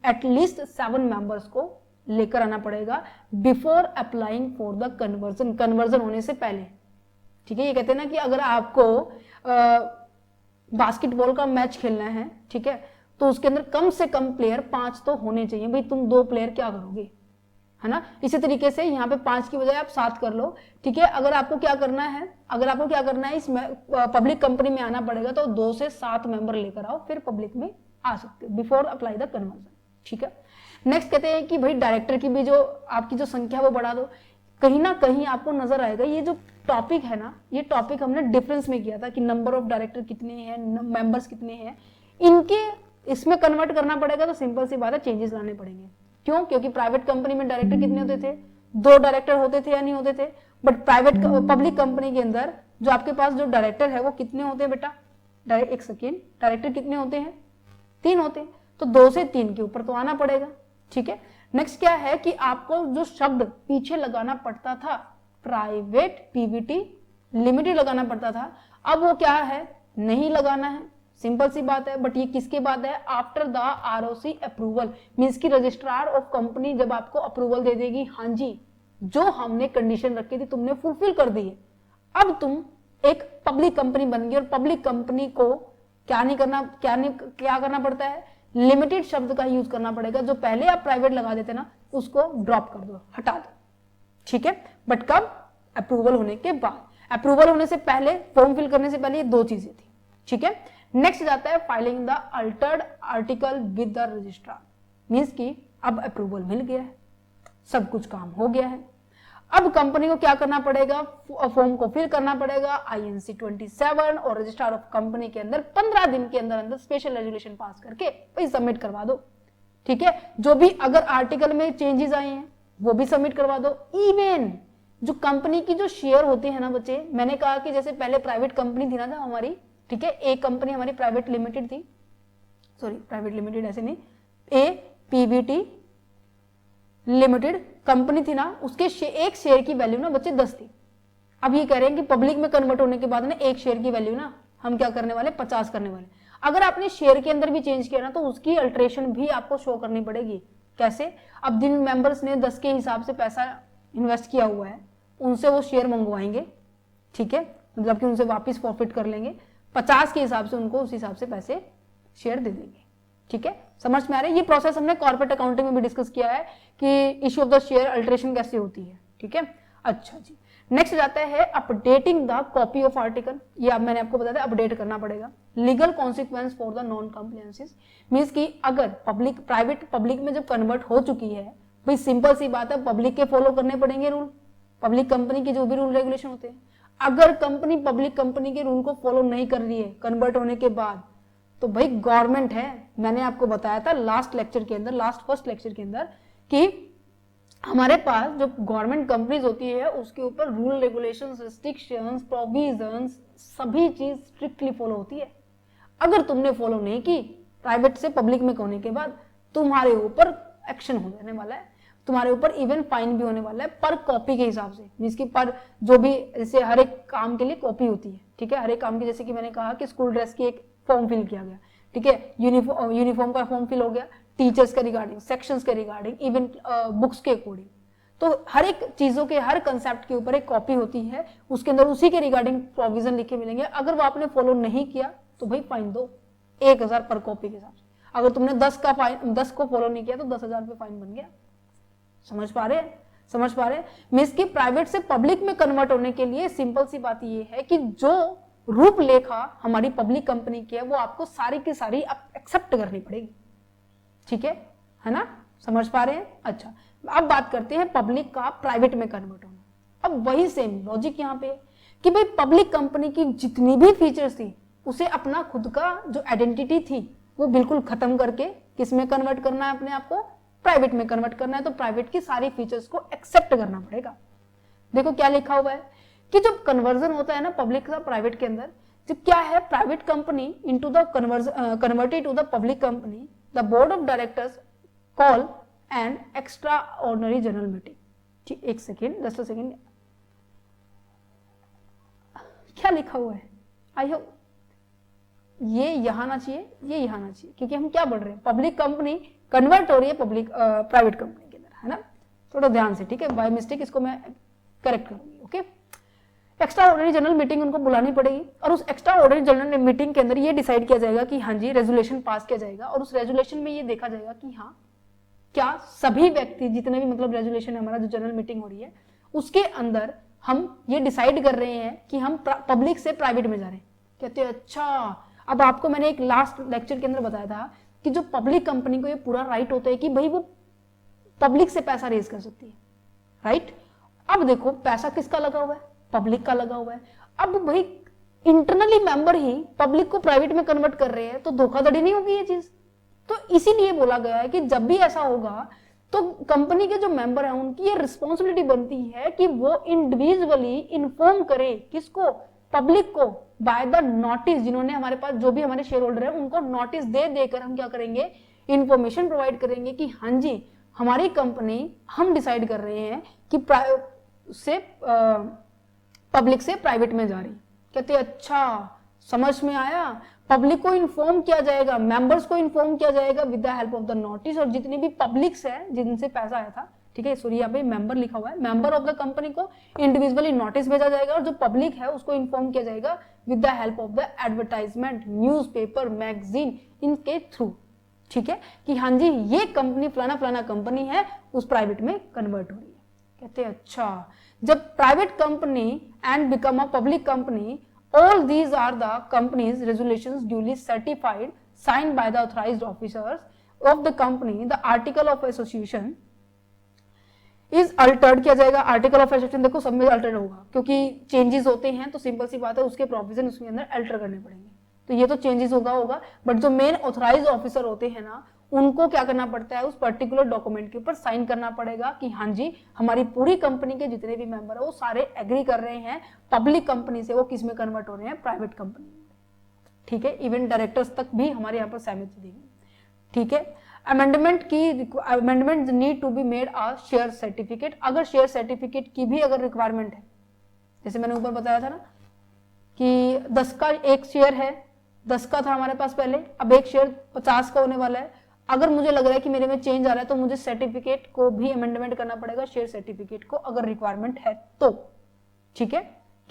एटलीस्ट 7 मेंबर्स को लेकर आना पड़ेगा before applying for the conversion होने से पहले, ठीक है। ये कहते हैं ना कि अगर आपको बास्केटबॉल का मैच खेलना है, ठीक है, तो उसके अंदर कम से कम प्लेयर 5 तो होने चाहिए। भाई तुम 2 प्लेयर क्या करोगे, है ना। इसी तरीके से यहाँ पे 5 की बजाय आप 7 कर लो, ठीक है। अगर आपको क्या करना है, इस पब्लिक कंपनी में आना पड़ेगा, तो 2 से 7 मेंबर लेकर आओ, फिर पब्लिक में आ सकते हो बिफोर अप्लाई द कन्वर्जन, ठीक है। नेक्स्ट कहते हैं कि भाई डायरेक्टर की भी जो आपकी जो संख्या वो बढ़ा दो। कहीं ना कहीं आपको नजर आएगा ये जो टॉपिक है ना, ये टॉपिक हमने डिफरेंस में किया था कि नंबर ऑफ डायरेक्टर कितने हैं, मेंबर्स कितने हैं, इनके इसमें कन्वर्ट करना पड़ेगा। तो सिंपल सी बात है, चेंजेस लाने पड़ेंगे। क्यों, क्योंकि प्राइवेट कंपनी में डायरेक्टर कितने होते थे, 2 डायरेक्टर होते थे या नहीं होते थे, बट पब्लिक कंपनी के अंदर जो आपके पास जो डायरेक्टर है वो कितने होते हैं बेटा, एक सेकेंड, डायरेक्टर कितने होते हैं, 3 होते हैं। तो 2 से 3 के ऊपर तो आना पड़ेगा, ठीक है। नेक्स्ट क्या है कि आपको जो शब्द पीछे लगाना पड़ता था, प्राइवेट PVT लिमिटेड लगाना पड़ता था, अब वो क्या है, नहीं लगाना है, सिंपल सी बात है। बट ये किसके बाद है, after the ROC approval, means की रजिस्ट्रार ऑफ कंपनी जब आपको अप्रूवल दे देगी, हाँ जी जो हमने कंडीशन रखी थी तुमने फुलफिल कर दी है, अब तुम एक पब्लिक कंपनी बन गई। और पब्लिक कंपनी को क्या करना पड़ता है, लिमिटेड शब्द का यूज करना पड़ेगा। जो पहले आप प्राइवेट लगा देते ना उसको ड्रॉप कर दो, हटा दो, ठीक है। बट कब, अप्रूवल होने के बाद। अप्रूवल होने से पहले, फॉर्म फिल करने से पहले ये 2 चीजें थी, ठीक है। नेक्स्ट जाता है filing the Altered article with the registrar, means कि अब अप्रूवल मिल गया है, सब कुछ काम हो गया है। अब कंपनी को क्या करना पड़ेगा, फॉर्म को फिल करना पड़ेगा INC 27 और रजिस्ट्रार ऑफ कंपनी के अंदर 15 दिन के अंदर अंदर स्पेशल रेजुलेशन पास करके भाई सबमिट करवा दो, ठीक है। जो भी अगर आर्टिकल में चेंजेस आए हैं वो भी सबमिट करवा दो। इवन जो कंपनी की जो शेयर होती है ना बच्चे, मैंने कहा कि जैसे पहले प्राइवेट कंपनी थी ना हमारी, ठीक है, एक कंपनी हमारी प्राइवेट लिमिटेड थी, सॉरी प्राइवेट लिमिटेड ऐसे नहीं, APVT लिमिटेड कंपनी थी ना, उसके एक शेयर की वैल्यू ना बच्चे 10 थी। अब ये कह रहे हैं कि पब्लिक में कन्वर्ट होने के बाद ना एक शेयर की वैल्यू ना हम क्या करने वाले, 50 करने वाले। अगर आपने शेयर के अंदर भी चेंज किया ना तो उसकी अल्टरेशन भी आपको शो करनी पड़ेगी। कैसे, अब जिन मेंबर्स ने 10 के हिसाब से पैसा इन्वेस्ट किया हुआ है उनसे वो शेयर मंगवाएंगे, ठीक है, मतलब कि उनसे वापस प्रॉफिट कर लेंगे, 50 के हिसाब से उनको उस हिसाब से पैसे शेयर दे देंगे, ठीक है। समझ में आ रहा है, ये प्रोसेस हमने कॉर्पोरेट अकाउंटिंग में भी डिस्कस किया है कि issue of the share alteration कैसे होती है, ठीक है। अच्छा जी, नेक्स्ट जाता है updating the copy of article, ये अब मैंने आपको बताया अपडेट करना पड़ेगा। Legal consequence for the non compliances, means कि अगर पब्लिक प्राइवेट पब्लिक में जब कन्वर्ट हो चुकी है, भाई सिंपल सी बात है, पब्लिक के फॉलो करने पड़ेंगे रूल, पब्लिक कंपनी के जो भी रूल रेगुलेशन होते हैं। अगर कंपनी पब्लिक कंपनी के रूल को फॉलो नहीं कर रही है कन्वर्ट होने के बाद, तो भाई गवर्नमेंट है, मैंने आपको बताया था लास्ट लेक्चर के अंदर, फर्स्ट लेक्चर के अंदर, कि हमारे पास जो गवर्नमेंट कंपनीज होती है उसके ऊपर रूल रेगुलेशंस, रिस्ट्रिक्शंस, प्रोविजंस सभी चीज स्ट्रिक्टली फॉलो होती है। अगर तुमने फॉलो नहीं की प्राइवेट से पब्लिक में होने के बाद, तुम्हारे ऊपर एक्शन हो जाने वाला है, तुम्हारे ऊपर इवन फाइन भी होने वाला है पर कॉपी के हिसाब से, जिसकी पर जो भी, जैसे हर एक काम के लिए कॉपी होती है, ठीक है, हर एक काम की, जैसे कि मैंने कहा कि स्कूल ड्रेस की एक फॉर्म फिल किया गया, ठीक है, यूनिफॉर्म का फॉर्म फिल हो गया, टीचर्स के रिगार्डिंग, सेक्शंस के रिगार्डिंग, इवन बुक्स के अकॉर्डिंग, तो हर एक चीजों के, हर कंसेप्ट के ऊपर एक कॉपी होती है, उसके अंदर उसी के रिगार्डिंग प्रोविजन लिखे मिलेंगे। अगर वो आपने फॉलो नहीं किया तो भाई फाइन दो 1000 पर कॉपी के हिसाब से। अगर तुमने 10 को फॉलो नहीं किया तो 10,000 रुपये फाइन बन गया। समझ पा रहे मींस कि प्राइवेट से पब्लिक में कन्वर्ट होने के लिए सिंपल सी बात ये है कि जो रूपरेखा हमारी पब्लिक कंपनी की है वो आपको सारी की सारी एक्सेप्ट करनी पड़ेगी, ठीक है ना, समझ पा रहे हैं। अच्छा, अब बात करते हैं पब्लिक का प्राइवेट में कन्वर्ट होना। अब वही सेम लॉजिक यहाँ पे कि भाई पब्लिक कंपनी की जितनी भी फीचर्स थी उसे अपना खुद का जो आइडेंटिटी थी वो बिल्कुल खत्म करके किस में कन्वर्ट करना है, अपने आप को प्राइवेट में कन्वर्ट करना है। तो प्राइवेट की सारी फीचर्स को एक्सेप्ट करना पड़ेगा। देखो क्या लिखा हुआ है कि जब कन्वर्जन होता है ना पब्लिक का प्राइवेट के अंदर, जब क्या है, private company into the converted to the public company, the board of directors call and extraordinary general meeting. ठीक, एक सेकेंड, जस्ट अ सेकेंड, क्या लिखा हुआ है, आई होप ये यहाँ आना चाहिए, ये यहाँ आना चाहिए, क्योंकि हम क्या बढ़ रहे हैं, पब्लिक कंपनी कन्वर्ट हो रही है पब्लिक प्राइवेट कंपनी के अंदर, है ना, थोड़ा ध्यान से, ठीक है, बाय मिस्टेक इसको मैं करेक्ट करूंगी। Okay, extra ordinary general meeting उनको बुलानी पड़ेगी और उस एक्स्ट्रा ऑर्डिनरी जनरल मीटिंग के अंदर ये डिसाइड किया जाएगा कि हाँ जी रेजोल्यूशन पास किया जाएगा, और उस रेजोल्यूशन में ये देखा जाएगा कि हाँ क्या सभी व्यक्ति, जितने भी मतलब रेजोल्यूशन है हमारा, जो जनरल मीटिंग हो रही है उसके अंदर हम ये डिसाइड कर रहे हैं कि हम पब्लिक से प्राइवेट में जा रहे हैं। कहते हैं अच्छा, अब आपको मैंने एक लास्ट लेक्चर के अंदर बताया था कि जो पब्लिक कंपनी को ये पूरा राइट होता है कि भाई वो पब्लिक से पैसा रेज कर सकती है, राइट। अब देखो पैसा किसका लगा हुआ है, पब्लिक का लगा हुआ है। अब भाई इंटरनली मेंबर ही पब्लिक को प्राइवेट में कन्वर्ट कर रहे हैं, तो धोखाधड़ी नहीं होगी ये चीज। तो इसीलिए बोला गया है कि जब भी ऐसा होगा तो कंपनी के जो मेंबर हैं उनकी ये रिस्पॉन्सिबिलिटी बनती है कि वो इंडिविजुअली इन्फॉर्म करे किसको, पब्लिक को, बाय द नोटिस। जिन्होंने हमारे पास, जो भी हमारे शेयर होल्डर है, उनको नोटिस दे देकर हम क्या करेंगे, इंफॉर्मेशन प्रोवाइड करेंगे कि हाँ जी हमारी कंपनी, हम डिसाइड कर रहे हैं कि पब्लिक से प्राइवेट में जा रही। कहते अच्छा, समझ में आया। पब्लिक को इन्फॉर्म किया जाएगा, मेंबर्स को इन्फॉर्म किया जाएगा with the help of the notice, और जितनी भी पब्लिक्स है जिनसे पैसा आया था, ठीक है, सॉरी यहाँ पे मेंबर लिखा हुआ है, मेंबर ऑफ द कंपनी को इंडिविजुअली नोटिस भेजा जाएगा, और जो पब्लिक है उसको इन्फॉर्म किया जाएगा with the help of the advertisement, newspaper, magazine, इनके थ्रू, ठीक है, कि हाँ जी ये कंपनी फलाना फलाना कंपनी है उस प्राइवेट में कन्वर्ट हो रही है। कहते हैं अच्छा, जब private company and become a public company All these are the company's resolutions duly certified, signed by the authorized officers of the company. The article of association is altered किया जाएगा. आर्टिकल ऑफ एसोसिएशन देखो सब में अल्टर होगा क्योंकि चेंजेस होते हैं तो सिंपल सी बात है उसके प्रोविजन उसके अंदर अल्टर करने पड़ेंगे. तो ये तो चेंजेस होगा बट जो मेन ऑथराइज ऑफिसर होते हैं ना उनको क्या करना पड़ता है उस पर्टिकुलर डॉक्यूमेंट के ऊपर साइन करना पड़ेगा कि हाँ जी हमारी पूरी कंपनी के जितने भी मेंबर है वो सारे एग्री कर रहे हैं पब्लिक कंपनी से वो किस में कन्वर्ट हो रहे हैं, प्राइवेट कंपनी. ठीक है, इवन डायरेक्टर्स तक भी हमारे यहाँ पर सहमति देंगे. ठीक है, amendment need to be made a share certificate. अगर शेयर सर्टिफिकेट की भी अगर रिक्वायरमेंट है, जैसे मैंने ऊपर बताया था ना कि 10 का एक शेयर है, 10 का था हमारे पास पहले, अब एक शेयर 50 का होने वाला है. अगर मुझे लग रहा है कि मेरे में चेंज आ रहा है तो मुझे सर्टिफिकेट को भी अमेंडमेंट करना पड़ेगा, शेयर सर्टिफिकेट को अगर रिक्वायरमेंट है तो. ठीक है,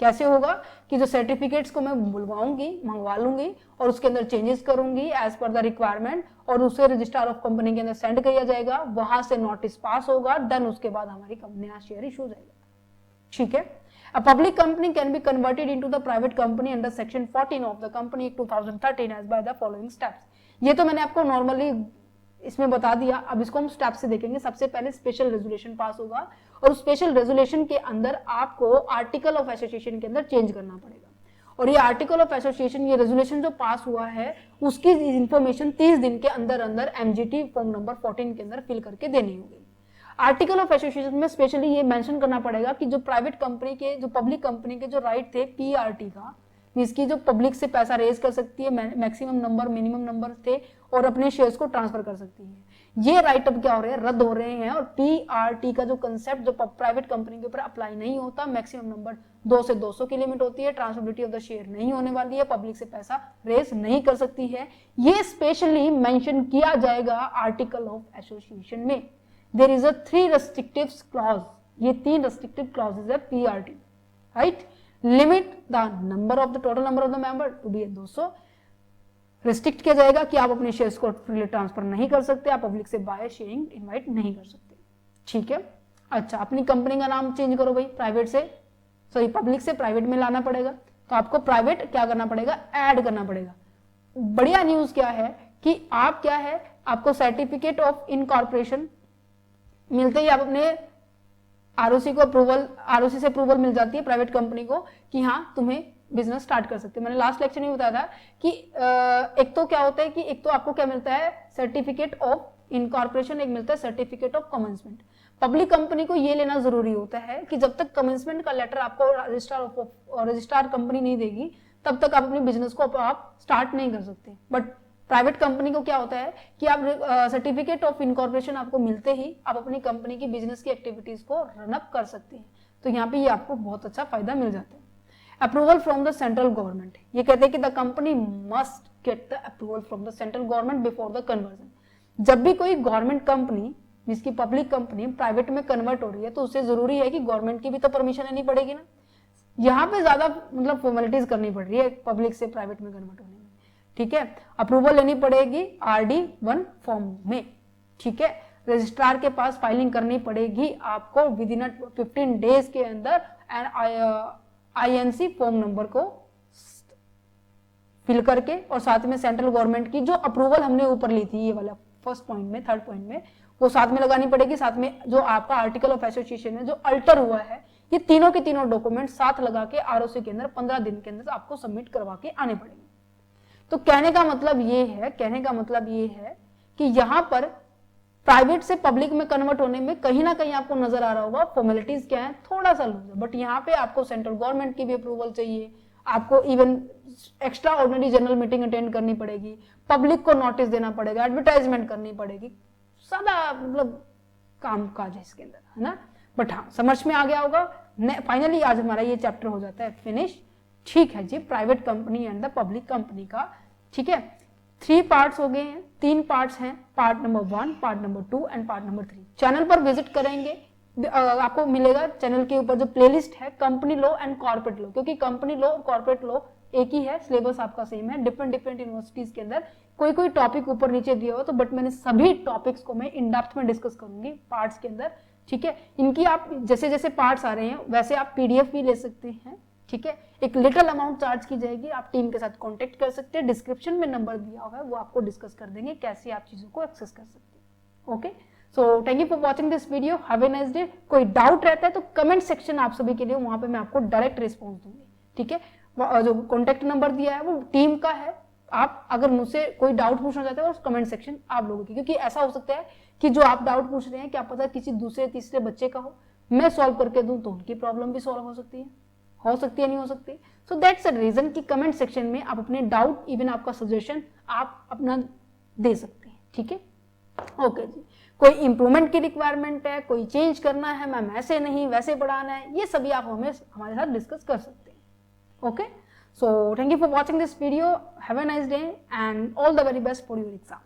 कैसे होगा कि जो सर्टिफिकेट्स को मैं बुलवाऊंगी, मंगवा लूंगी और उसके अंदर चेंजेस करूंगी एज पर द रिक्वायरमेंट और उसे रजिस्ट्रार ऑफ कंपनी के अंदर सेंड किया जाएगा, वहां से नोटिस पास होगा, देन उसके बाद हमारी कंपनी का शेयर इशू हो जाएगा. ठीक है, A public company can be converted into the private company under section 14 of the Company Act 2013 as by the following steps. ये तो मैंने आपको नॉर्मली इसमें बता दिया. अब इसको हम स्टेप से देखेंगे. सबसे पहले स्पेशल रेजोल्यूशन पास होगा और स्पेशल रेजोल्यूशन के अंदर आपको आर्टिकल ऑफ एसोसिएशन के अंदर चेंज करना पड़ेगा. और ये आर्टिकल ऑफ एसोसिएशन, ये रेजोल्यूशन जो पास हुआ है उसकी इंफॉर्मेशन 30 दिन के अंदर अंदर एमजीटी फॉर्म नंबर 14 के अंदर फिल करके देनी होगी. आर्टिकल ऑफ एसोसिएशन में स्पेशली ये मेंशन करना पड़ेगा कि जो प्राइवेट कंपनी के, जो पब्लिक कंपनी के जो राइट थे पीआरटी का, इसकी जो पब्लिक से पैसा रेज कर सकती है, मैक्सिमम नंबर मिनिमम नंबर थे और अपने शेयर्स को ट्रांसफर कर सकती है, ये राइट अब क्या हो रहे हैं, रद्द हो रहे हैं. और पीआरटी का जो कंसेप्ट जो प्राइवेट कंपनी के ऊपर अप्लाई नहीं होता, मैक्सिमम नंबर 2 से 200 की लिमिट होती है, ट्रांसफरेबिलिटी ऑफ द शेयर नहीं होने वाली है, पब्लिक से पैसा रेज नहीं कर सकती है, ये स्पेशली मेंशन किया जाएगा आर्टिकल ऑफ एसोसिएशन में. There is a 3 restrictive clause. ये 3 restrictive clauses है PRT, right? Limit the number of the total number of the member to be 200. Restrict किया जाएगा कि आप अपने शेयर्स को फ्रीली ट्रांसफर नहीं कर सकते, आप पब्लिक से बाय शेयरिंग इनवाइट नहीं कर सकते. ठीक है, अच्छा अपनी कंपनी का नाम चेंज करो भाई, प्राइवेट से पब्लिक से प्राइवेट में लाना पड़ेगा, तो आपको प्राइवेट क्या करना पड़ेगा, ऐड करना पड़ेगा. बढ़िया न्यूज क्या है कि आप क्या है, आपको सर्टिफिकेट ऑफ इनकॉर्पोरेशन मिलते ही आप अपने आरओसी को अप्रूवल, आरओसी से अप्रूवल मिल जाती है प्राइवेट कंपनी को कि हाँ तुम्हें बिजनेस स्टार्ट कर सकते हैं. मैंने लास्ट लेक्चर में बताया था कि एक तो क्या होता है कि एक तो आपको क्या मिलता है सर्टिफिकेट ऑफ इनकॉर्पोरेशन, एक मिलता है certificate of commencement. Public company को ये लेना जरूरी होता है कि जब तक कमेंसमेंट का लेटर आपको रजिस्ट्रार कंपनी नहीं देगी तब तक आप अपने बिजनेस को आप स्टार्ट नहीं कर सकते. बट प्राइवेट कंपनी को क्या होता है कि आप सर्टिफिकेट ऑफ इनकॉर्पोरेशन आपको मिलते ही आप अपनी कंपनी की बिजनेस की एक्टिविटीज को रन अप कर सकते हैं. तो यहाँ पे ये आपको बहुत अच्छा फायदा मिल जाता है. Approval from the central government, ये कहते हैं कि the company must get the approval from the central government before the conversion. जब भी कोई गवर्नमेंट कंपनी जिसकी पब्लिक कंपनी प्राइवेट में कन्वर्ट हो रही है तो उससे जरूरी है कि गवर्नमेंट की भी तो परमिशन लेनी पड़ेगी ना. यहाँ पे ज्यादा मतलब फॉर्मेलिटीज करनी पड़ रही है पब्लिक से प्राइवेट में कन्वर्ट होने में. ठीक है, अप्रूवल लेनी पड़ेगी RD1 फॉर्म में. ठीक है, रजिस्ट्रार के पास फाइलिंग करनी पड़ेगी आपको विद इन 15 डेज के अंदर एंड INC फॉर्म नंबर को फिल करके, और साथ में सेंट्रल गवर्नमेंट की जो अप्रूवल हमने ऊपर ली थी ये वाला फर्स्ट पॉइंट में, थर्ड पॉइंट में, वो साथ में लगानी पड़ेगी. साथ में जो आपका आर्टिकल ऑफ एसोसिएशन में जो अल्टर हुआ है, ये तीनों के तीनों डॉक्यूमेंट साथ लगा के ROC के अंदर 15 दिन के अंदर आपको सबमिट करवा के आने पड़ेंगे. तो कहने का मतलब ये है कि यहां पर प्राइवेट से पब्लिक में कन्वर्ट होने में कहीं ना कहीं आपको नजर आ रहा होगा फॉर्मेलिटीज क्या है, थोड़ा सा लूज है, बट यहाँ पे आपको सेंट्रल गवर्नमेंट की भी अप्रूवल चाहिए, आपको even extra ordinary general meeting attend करनी पड़ेगी, पब्लिक को नोटिस देना पड़ेगा, एडवर्टाइजमेंट करनी पड़ेगी, सारा मतलब काम काज है इसके अंदर, है ना. बट हाँ समझ में आ गया होगा. फाइनली आज हमारा ये चैप्टर हो जाता है फिनिश. ठीक है जी, private company and the public company का. ठीक है, 3 पार्ट्स हो गए हैं, 3 पार्ट्स हैं, part number 1, part number 2 and part number 3. Channel पर विजिट करेंगे, आपको मिलेगा चैनल के ऊपर जो प्लेलिस्ट है company law and corporate law, क्योंकि कंपनी लॉ और कॉर्पोरेट लॉ एक ही है, सिलेबस आपका सेम है. डिफरेंट यूनिवर्सिटीज के अंदर कोई टॉपिक ऊपर नीचे दिया हो तो, बट मैंने सभी टॉपिक्स को मैं इन डेप्थ में डिस्कस करूंगी पार्ट्स के अंदर. ठीक है, इनकी आप जैसे जैसे पार्ट्स आ रहे हैं वैसे आप PDF भी ले सकते हैं, ठीक है, एक लिटिल अमाउंट चार्ज की जाएगी, आप टीम के साथ कांटेक्ट कर सकते हैं, डिस्क्रिप्शन में नंबर दिया हुआ है, वो आपको डिस्कस कर देंगे कैसे आप चीजों को एक्सेस कर सकते हैं। Okay, so thank you for watching this video, have a nice day. कोई डाउट रहता है तो कमेंट सेक्शन आप सभी के लिए, वहां पे मैं आपको डायरेक्ट रिस्पॉन्स दूंगी, ठीक है। जो कॉन्टेक्ट नंबर दिया है वो टीम का है, आप अगर मुझसे कोई डाउट पूछना चाहते हो कमेंट सेक्शन आप लोगों की, क्योंकि ऐसा हो सकता है कि जो आप डाउट पूछ रहे हैं क्या पता किसी दूसरे तीसरे बच्चे का हो, मैं सॉल्व करके दूं तो उनकी प्रॉब्लम भी सॉल्व हो सकती है नहीं हो सकती। सो दैट्स अ रीजन कि कमेंट सेक्शन में आप अपने डाउट, इवन आपका सजेशन आप अपना दे सकते हैं, ठीक है। ओके जी, कोई इंप्रूवमेंट की रिक्वायरमेंट है, कोई चेंज करना है, मैम ऐसे नहीं वैसे पढ़ाना है, ये सभी आप हमें हमारे साथ डिस्कस कर सकते हैं। Okay, so thank you for watching this video, have a nice day and all the very best for your exam.